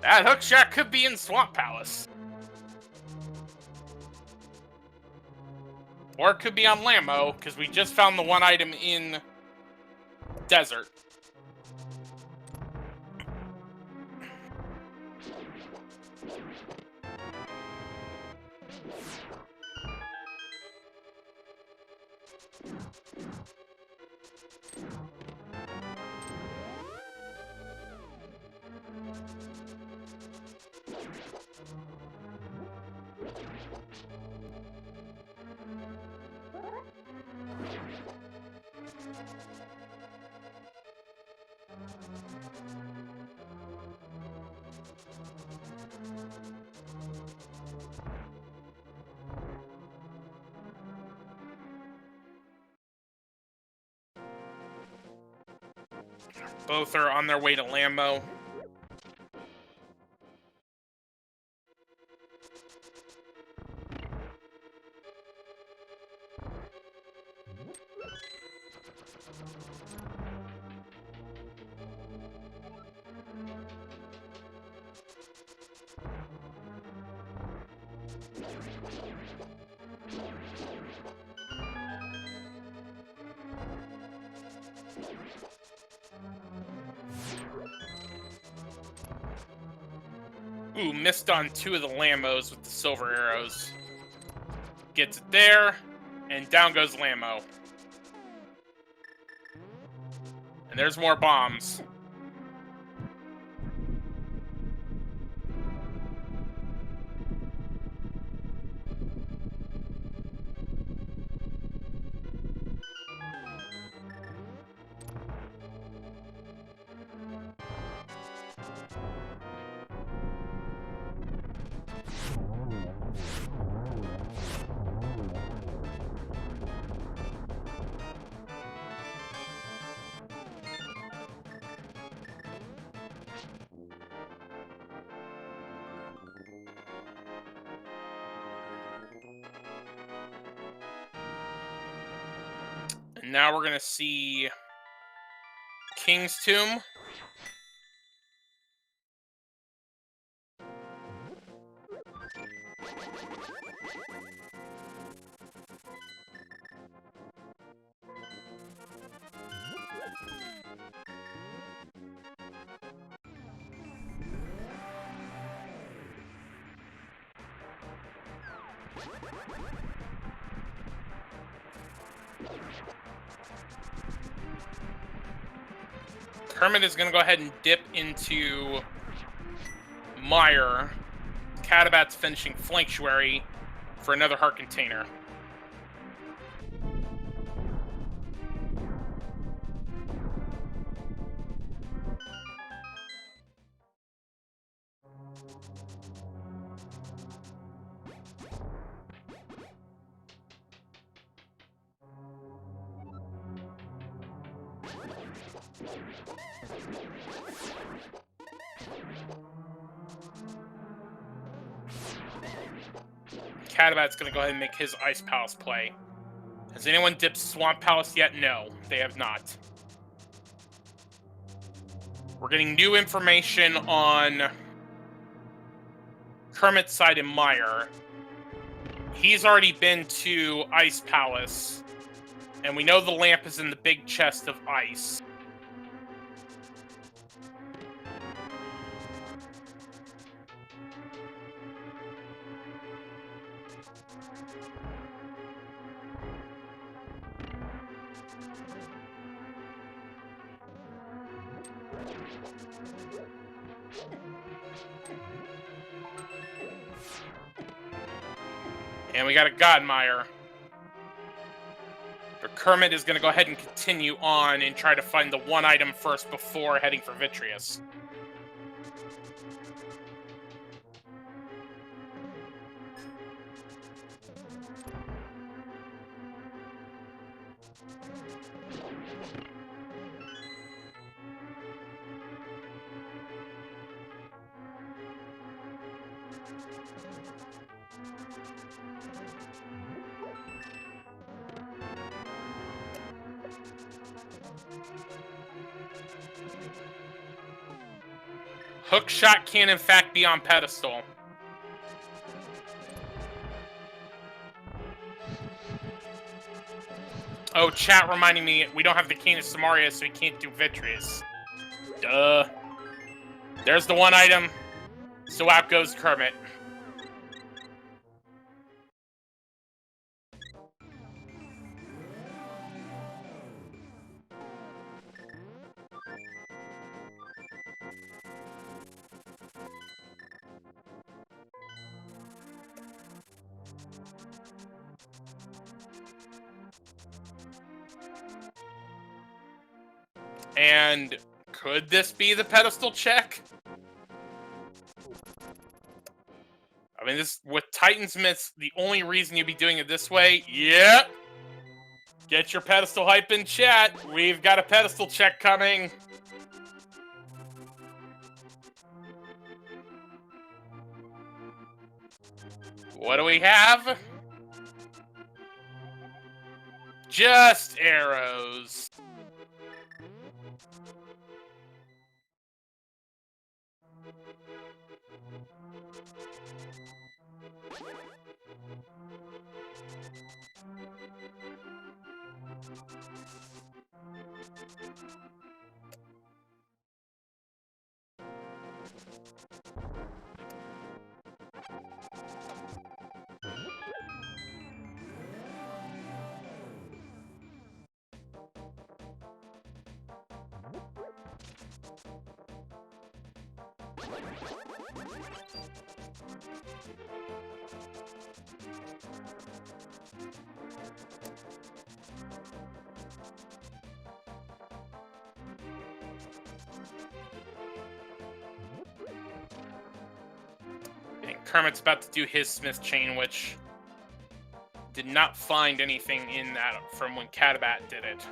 that hookshot could be in Swamp Palace. Or it could be on Lammo, because we just found the one item in Desert. Both are on their way to Lambo. Ooh, missed on 2 of the Lambos with the silver arrows. Gets it there, and down goes Lambo. And there's more bombs. And now we're gonna see King's Tomb. Kermit is gonna go ahead and dip into Mire. Catobat's finishing Flanktuary for another heart container. Catobat's gonna go ahead and make his Ice Palace play. Has anyone dipped Swamp Palace yet? No, they have not. We're getting new information on Kermit's side in Mire. He's already been to Ice Palace, and we know the lamp is in the big chest of ice. And we got a Godmire. But Kermit is going to go ahead and continue on and try to find the one item first before heading for Vitreous. Hookshot can, in fact, be on pedestal. Oh, chat reminding me, we don't have the Cane of Samaria, so we can't do Vitreous. Duh. There's the one item. So out goes Kermit. And could this be the pedestal check? I mean, this with Titan's Myths, the only reason you'd be doing it this way, yep. Get your pedestal hype in chat. We've got a pedestal check coming. What do we have? Just arrows. And Kermit's about to do his Smith chain, which did not find anything in that from when Catobat did it.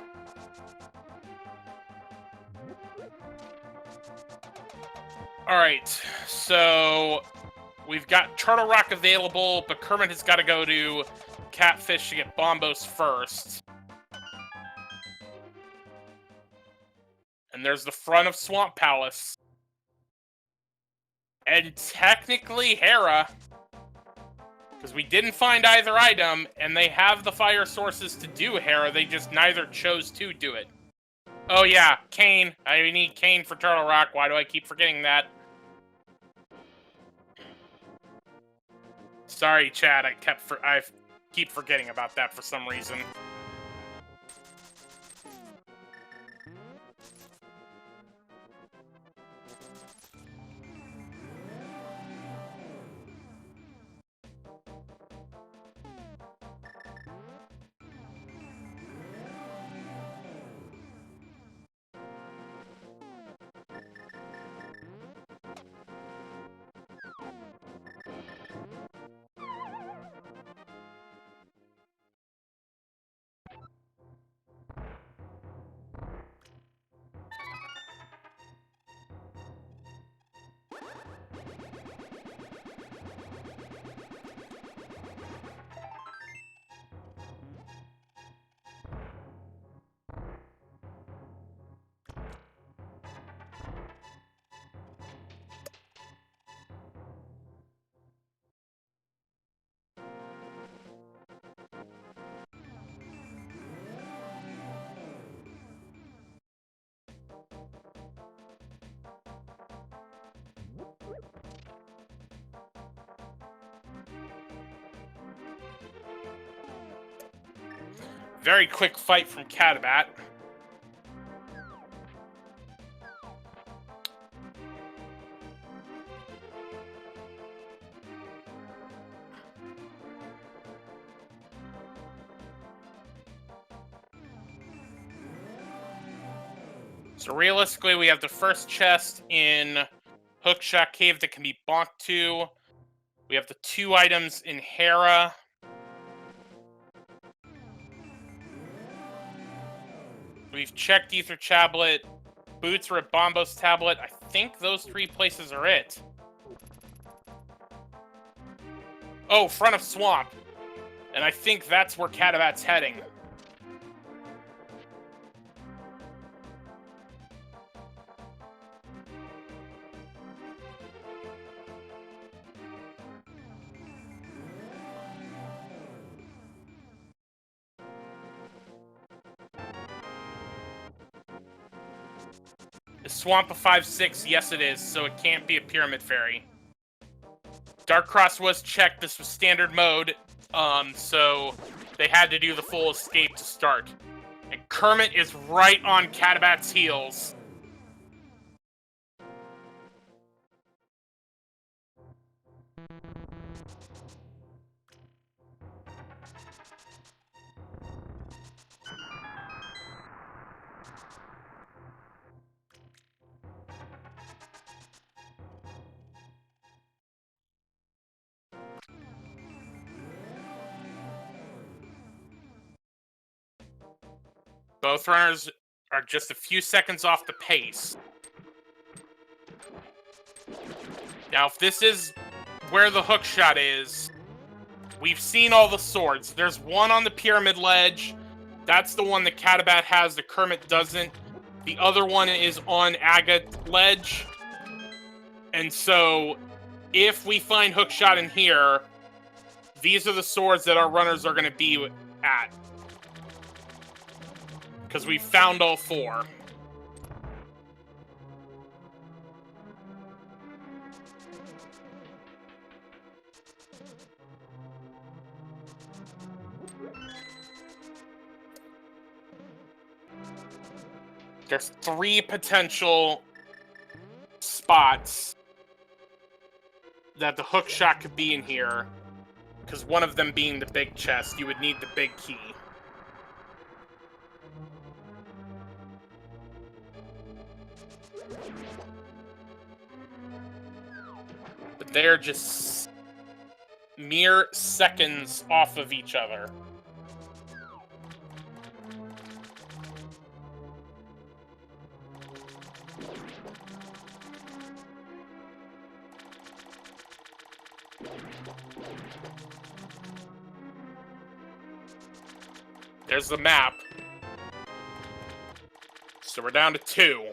Alright, so we've got Turtle Rock available, but Kermit has got to go to Catfish to get Bombos first. And there's the front of Swamp Palace. And technically Hera, because we didn't find either item, and they have the fire sources to do Hera, they just neither chose to do it. Oh yeah, Kane. I need Kane for Turtle Rock. Why do I keep forgetting that? Sorry, Chad. I keep forgetting about that for some reason. Very quick fight from Catobat. So realistically, we have the first chest in Hookshot Cave that can be bonked to. We have the 2 items in Hera. We've checked Ether Tablet. Boots are at Bombos Tablet. I think those 3 places are it. Oh, front of Swamp. And I think that's where Catobat's heading. Is Swamp a 5/6? Yes, it is, so it can't be a Pyramid Fairy. Dark Cross was checked. This was standard mode, so they had to do the full escape to start. And Kermit is right on Catobat's heels. both runners are just a few seconds off the pace. Now, if this is where the hook shot is, we've seen all the swords. There's one on the pyramid ledge. That's the one that Catobat has, the Kermit doesn't. The other one is on Agate ledge. And so, if we find hookshot in here, these are the swords that our runners are going to be at. Because we found all four. There's 3 potential spots that the hook shot could be in here, because one of them being the big chest, you would need the big key. But they're just mere seconds off of each other. There's the map. So we're down to 2.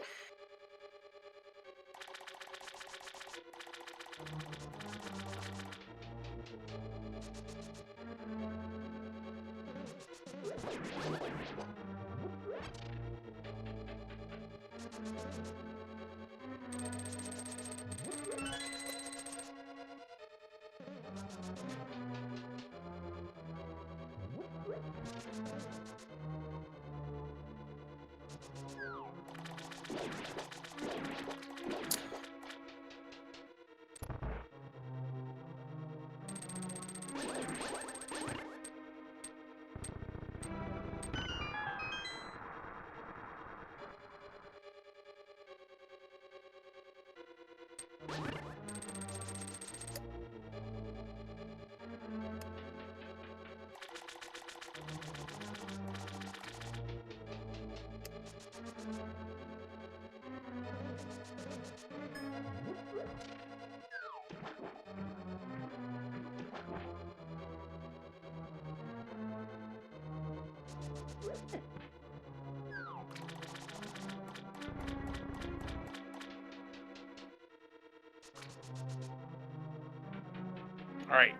Alright.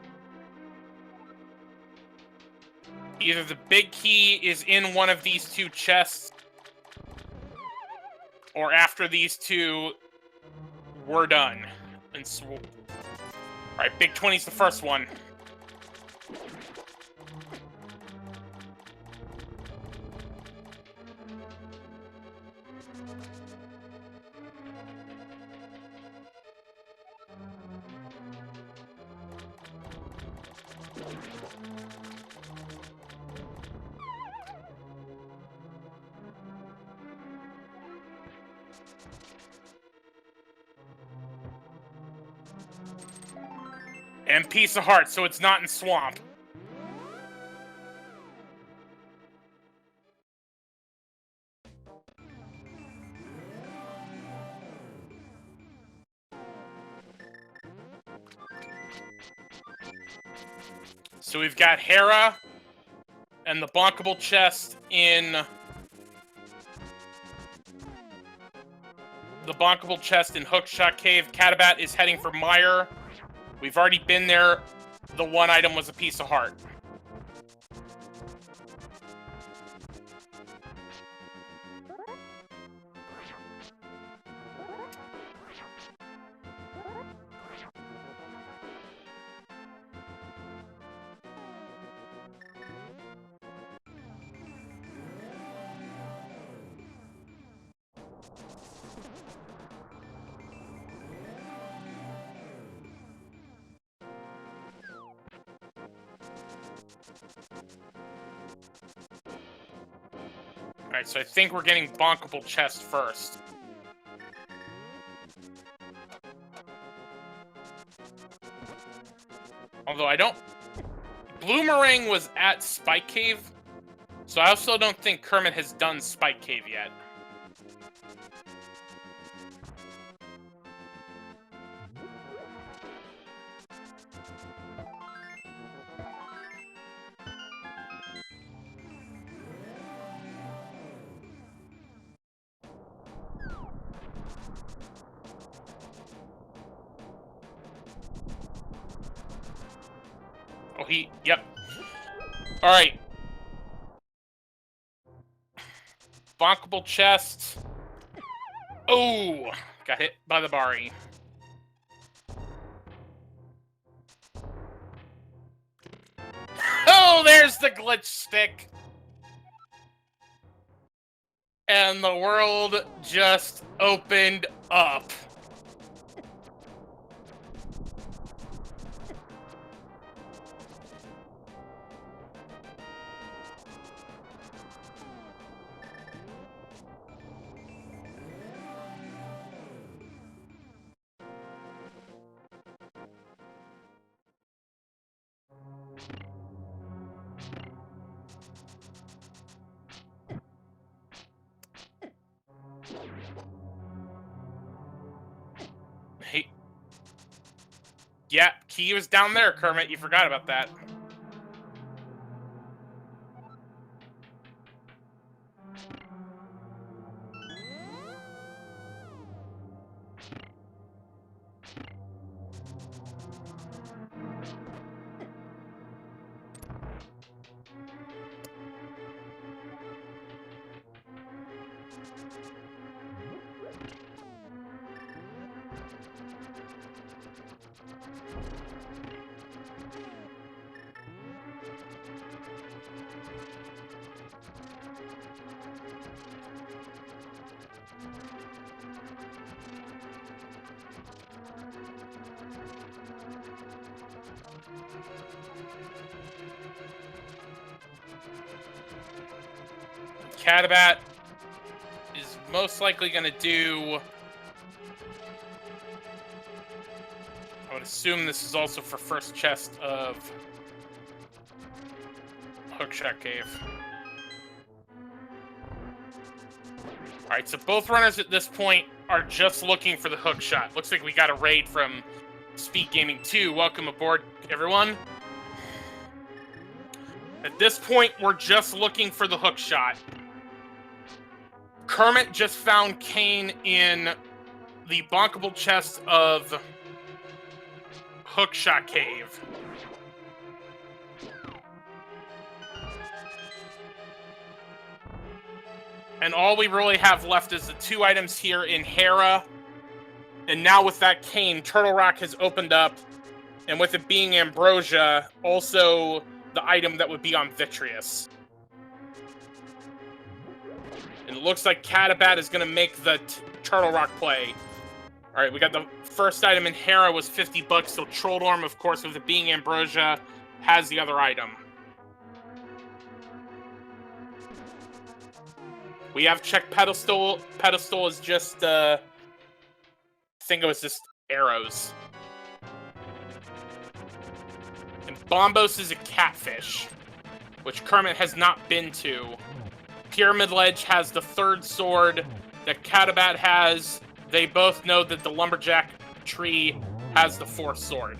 Either the big key is in one of these 2 chests, or after these 2, we're done. And so, alright, big 20's the first one. And Piece of Heart, so it's not in Swamp. So we've got Hera and the bonkable chest in Hookshot Cave. Catobat is heading for Mire. We've already been there. The one item was a Piece of Heart. Alright, so I think we're getting bonkable chest first. Although I don't... Bloomerang was at Spike Cave. So I also don't think Kermit has done Spike Cave yet. Oh, yep. Alright. Bonkable chest. Oh! Got hit by the Bari. Oh, there's the glitch stick! And the world just opened up. Hey. Yeah, key was down there, Kermit. You forgot about that. Catobat is most likely going to do... I would assume this is also for first chest of Hookshot Cave. Alright, so both runners at this point are just looking for the hookshot. Looks like we got a raid from SpeedGaming 2. Welcome aboard, everyone. At this point, we're just looking for the hookshot. Kermit just found Kane in the bonkable chest of Hookshot Cave. And all we really have left is the two items here in Hera. And now with that Kane, Turtle Rock has opened up. And with it being Ambrosia, also the item that would be on Vitreous. And it looks like Catobat is going to make the Turtle Rock play. Alright, we got the first item in Hera was 50 bucks. So Trolldorm, of course, with it being Ambrosia, has the other item. We have checked Pedestal. Pedestal is just, I think it was just arrows. And Bombos is a catfish, which Kermit has not been to. Pyramid Ledge has the third sword that Catobat has. They both know that the Lumberjack tree has the fourth sword.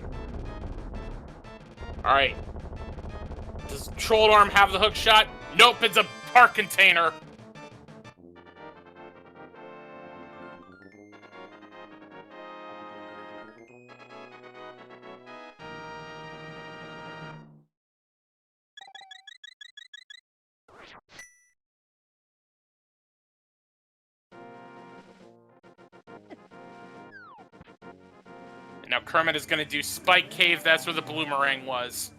Alright. Does Trolldorm have the hook shot? Nope, it's a park container. Now Kermit is going to do Spike Cave. That's where the Bloomerang was.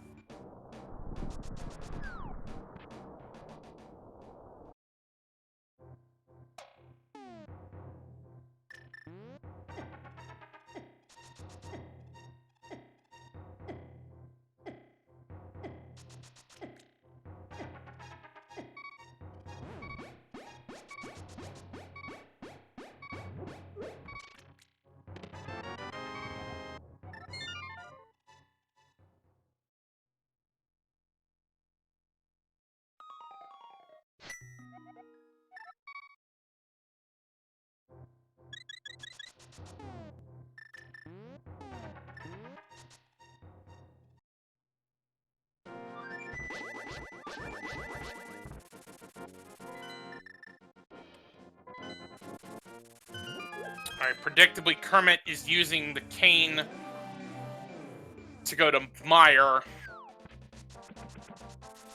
Alright, predictably, Kermit is using the cane to go to Meyer.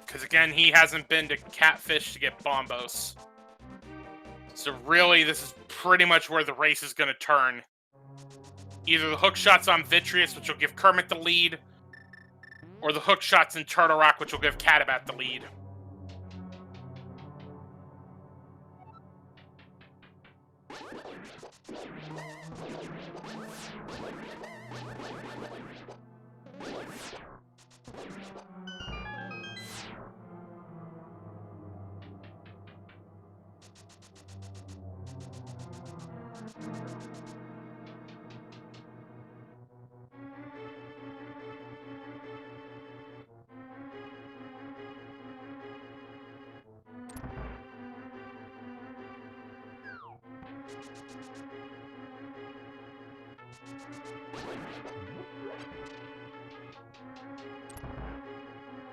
Because, again, he hasn't been to Catfish to get Bombos. So, really, this is pretty much where the race is going to turn. Either the hook shots on Vitreous, which will give Kermit the lead, or the hook shots in Turtle Rock, which will give Catobat the lead.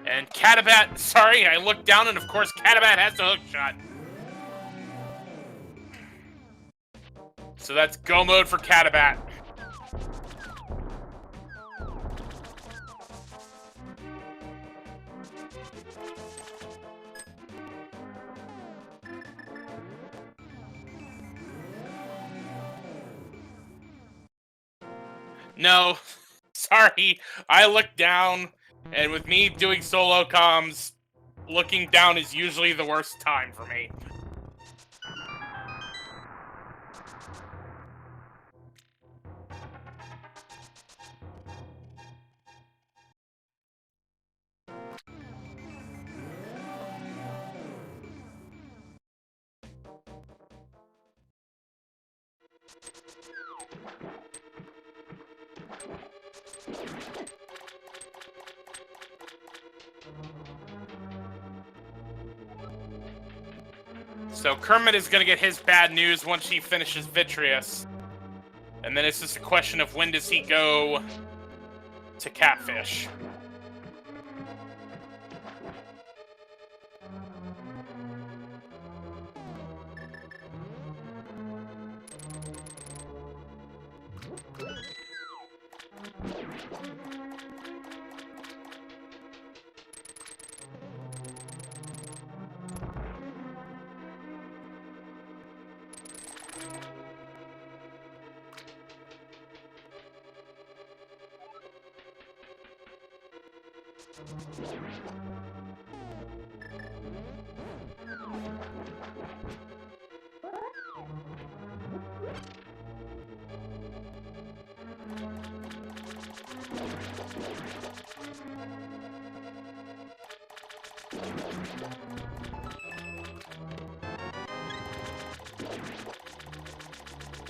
And Catobat, sorry, I looked down and of course Catobat has the hook shot. So that's go mode for Catobat. No, sorry, I looked down, and with me doing solo comms, looking down is usually the worst time for me. So Kermit is going to get his bad news once he finishes Vitreous. And then it's just a question of when does he go to Catfish.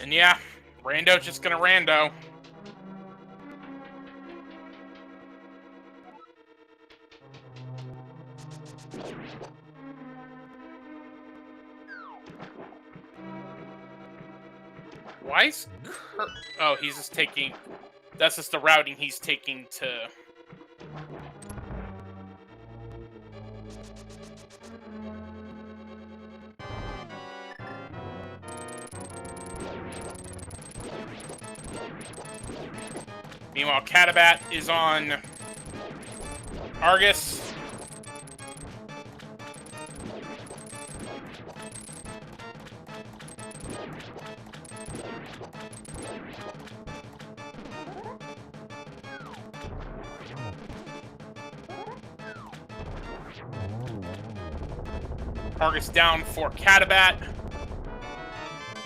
And yeah, Rando's just gonna Rando. Why is oh, he's just taking... That's just the routing he's taking to... Meanwhile, Catobat is on Argus. Argus down for Catobat.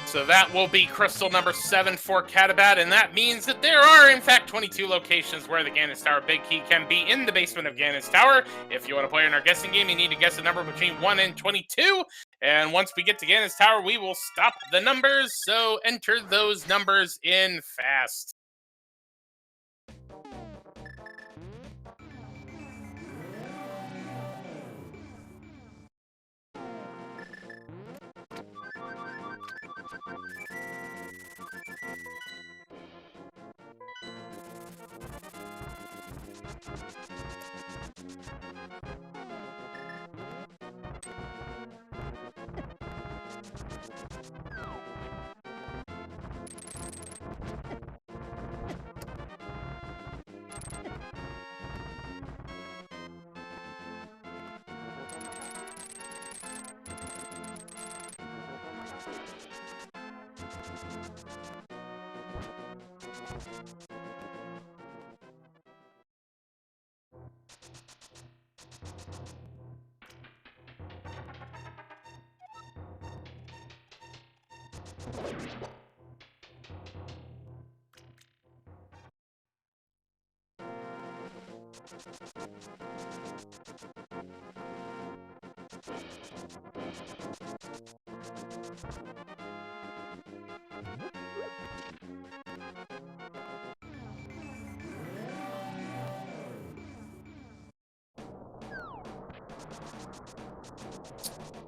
So that will be crystal number 7 for Catobat, and that means that there are, in fact, 22 locations where the Ganon Tower Big Key can be in the basement of Ganon's Tower. If you want to play in our guessing game, you need to guess a number between 1 and 22. And once we get to Ganon's Tower, we will stop the numbers, so enter those numbers in fast.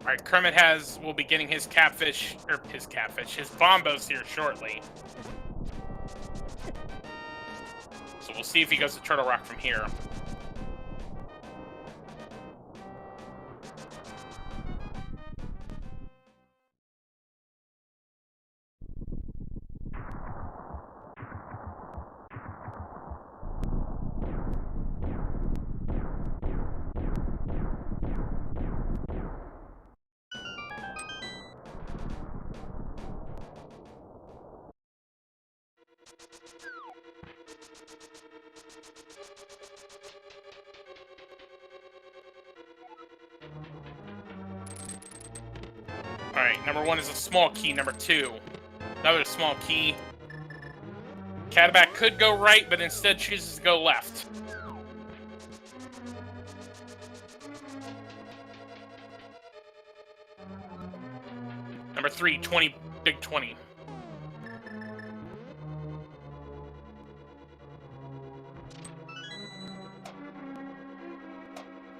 Alright, Kermit will be getting his his bombos here shortly. So we'll see if he goes to Turtle Rock from here. Alright, number 1 is a small key. Number 2, another small key. Catobat could go right, but instead chooses to go left. Number 3, 20, big 20.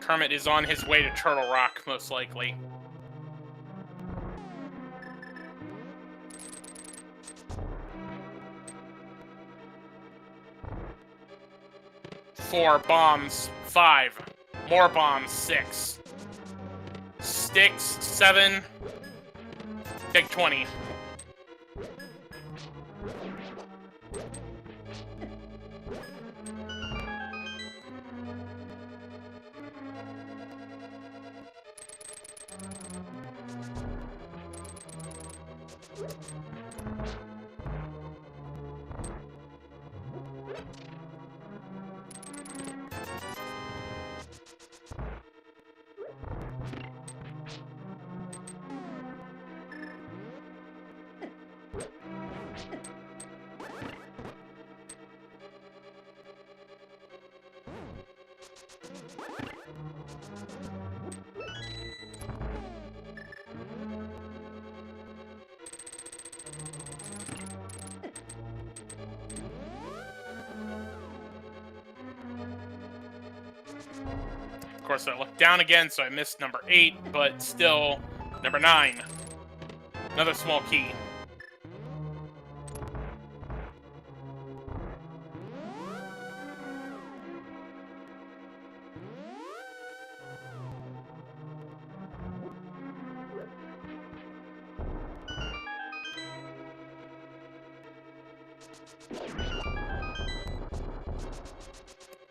Kermit is on his way to Turtle Rock, most likely. Four bombs, 5. More bombs, 6. Sticks, 7. Big 20. Of course, I looked down again, so I missed number 8, but still, number 9. Another small key.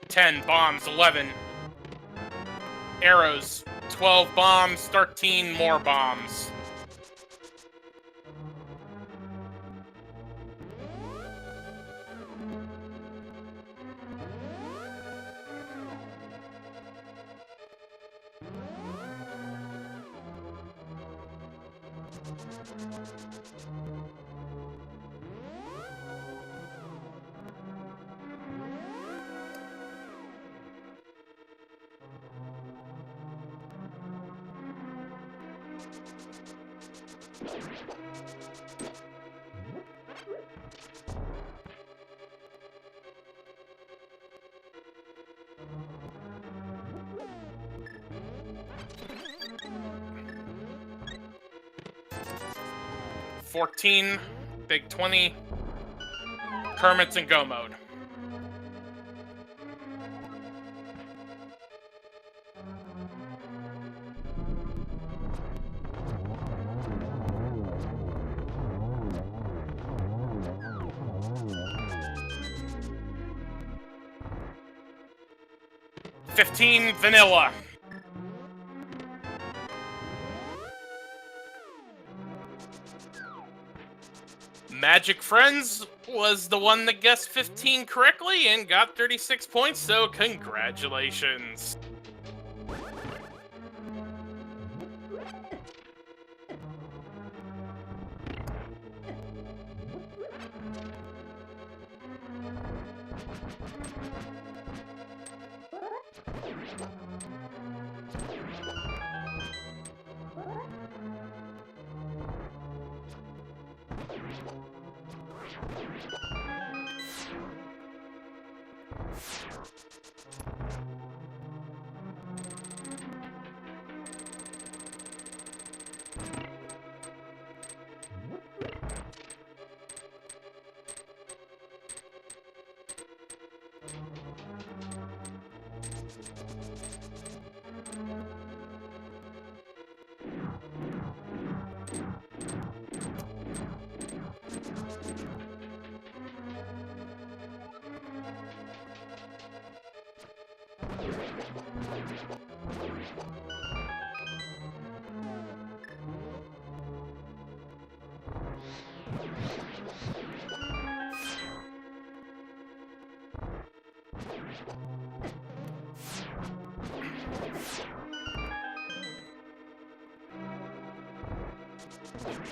Ten bombs, 11 arrows, 12 bombs, 13 more bombs. $14, big 20. Kermit's in go mode. $15, vanilla. Magic Friends was the one that guessed 15 correctly and got 36 points, so congratulations.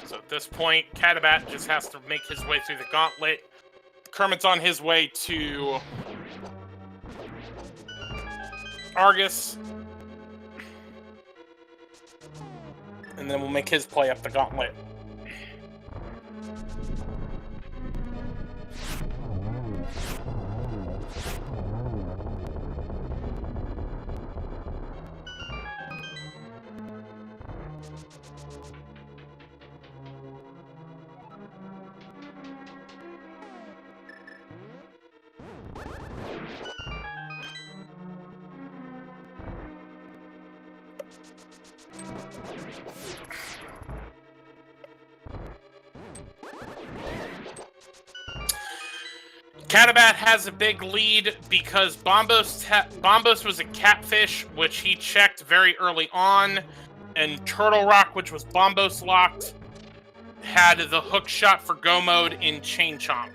So at this point, Catobat just has to make his way through the gauntlet. Kermit's on his way to Argus. And then we'll make his play up the gauntlet. Catobat has a big lead because Bombos was a catfish, which he checked very early on, and Turtle Rock, which was Bombos locked, had the hook shot for go mode in Chain Chomp.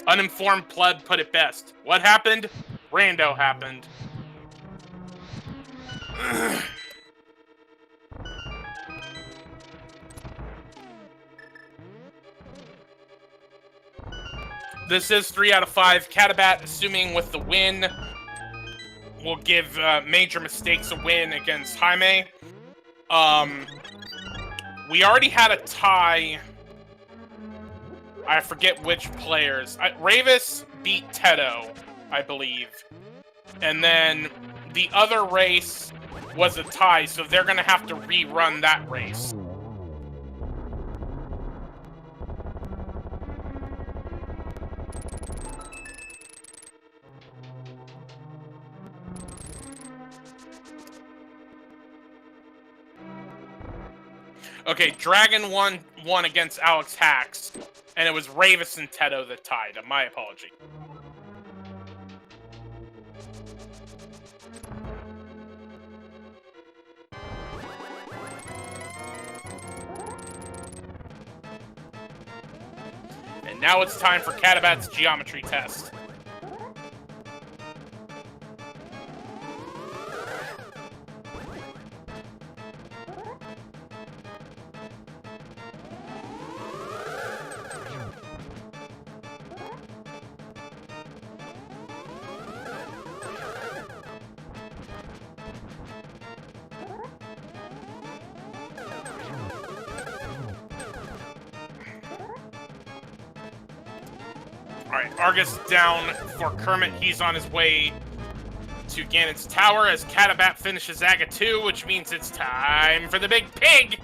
Uninformed pleb put it best. What happened? Rando happened. This is 3 out of 5. Catobat, assuming with the win, will give Major Mistakes a win against Jaime. We already had a tie. I forget which players. Ravis beat Tedo, I believe. And then the other race was a tie, so they're going to have to rerun that race. Okay, Dragon won against Alex Hacks. And it was Ravis and Tedo that tied. My apology. And now it's time for Catobat's geometry test. Alright, Argus down for Kermit. He's on his way to Ganon's Tower as Catobat finishes Aga 2, which means it's time for the big pig!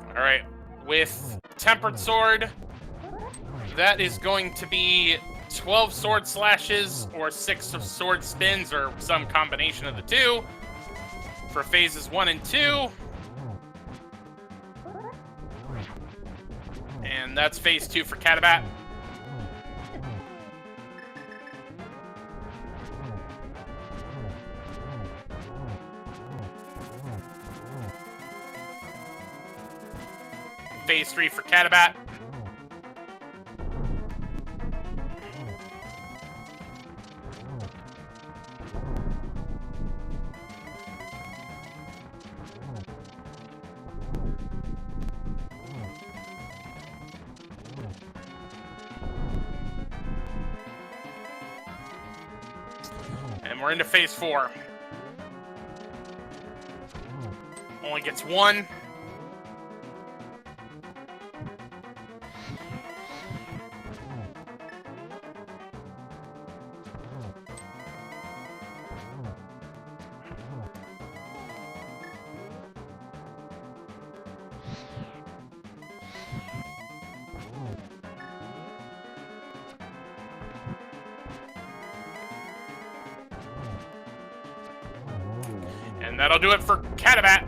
Alright, with Tempered Sword, that is going to be 12 sword slashes or 6 of sword spins or some combination of the two for phases 1 and 2. And that's phase 2 for Catobat. Phase 3 for Catobat. And we're into phase 4. Only gets 1. And that'll do it for Catobat.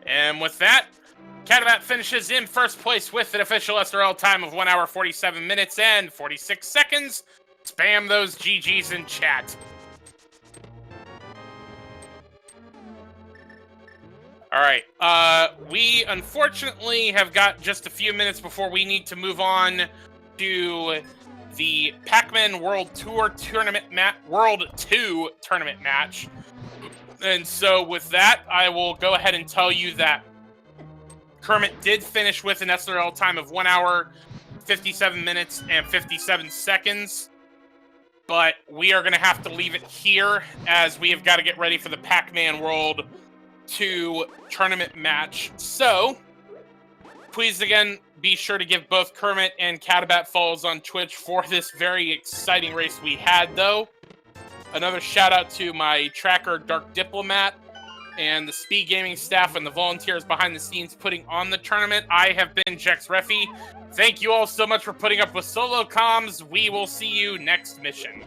And with that, Catobat finishes in first place with an official SRL time of 1 hour, 47 minutes, and 46 seconds. Spam those GGs in chat. Alright, we unfortunately have got just a few minutes before we need to move on to the Pac-Man World 2 tournament match. And so with that, I will go ahead and tell you that Kermit did finish with an SRL time of 1 hour, 57 minutes, and 57 seconds. But we are going to have to leave it here as we have got to get ready for the Pac-Man World 2 tournament match. So, please again, be sure to give both Kermit and Catobat follows on Twitch for this very exciting race we had, though. Another shout out to my tracker, Dark Diplomat, and the SpeedGaming staff and the volunteers behind the scenes putting on the tournament. I have been Jex Refi. Thank you all so much for putting up with solo comms. We will see you next mission.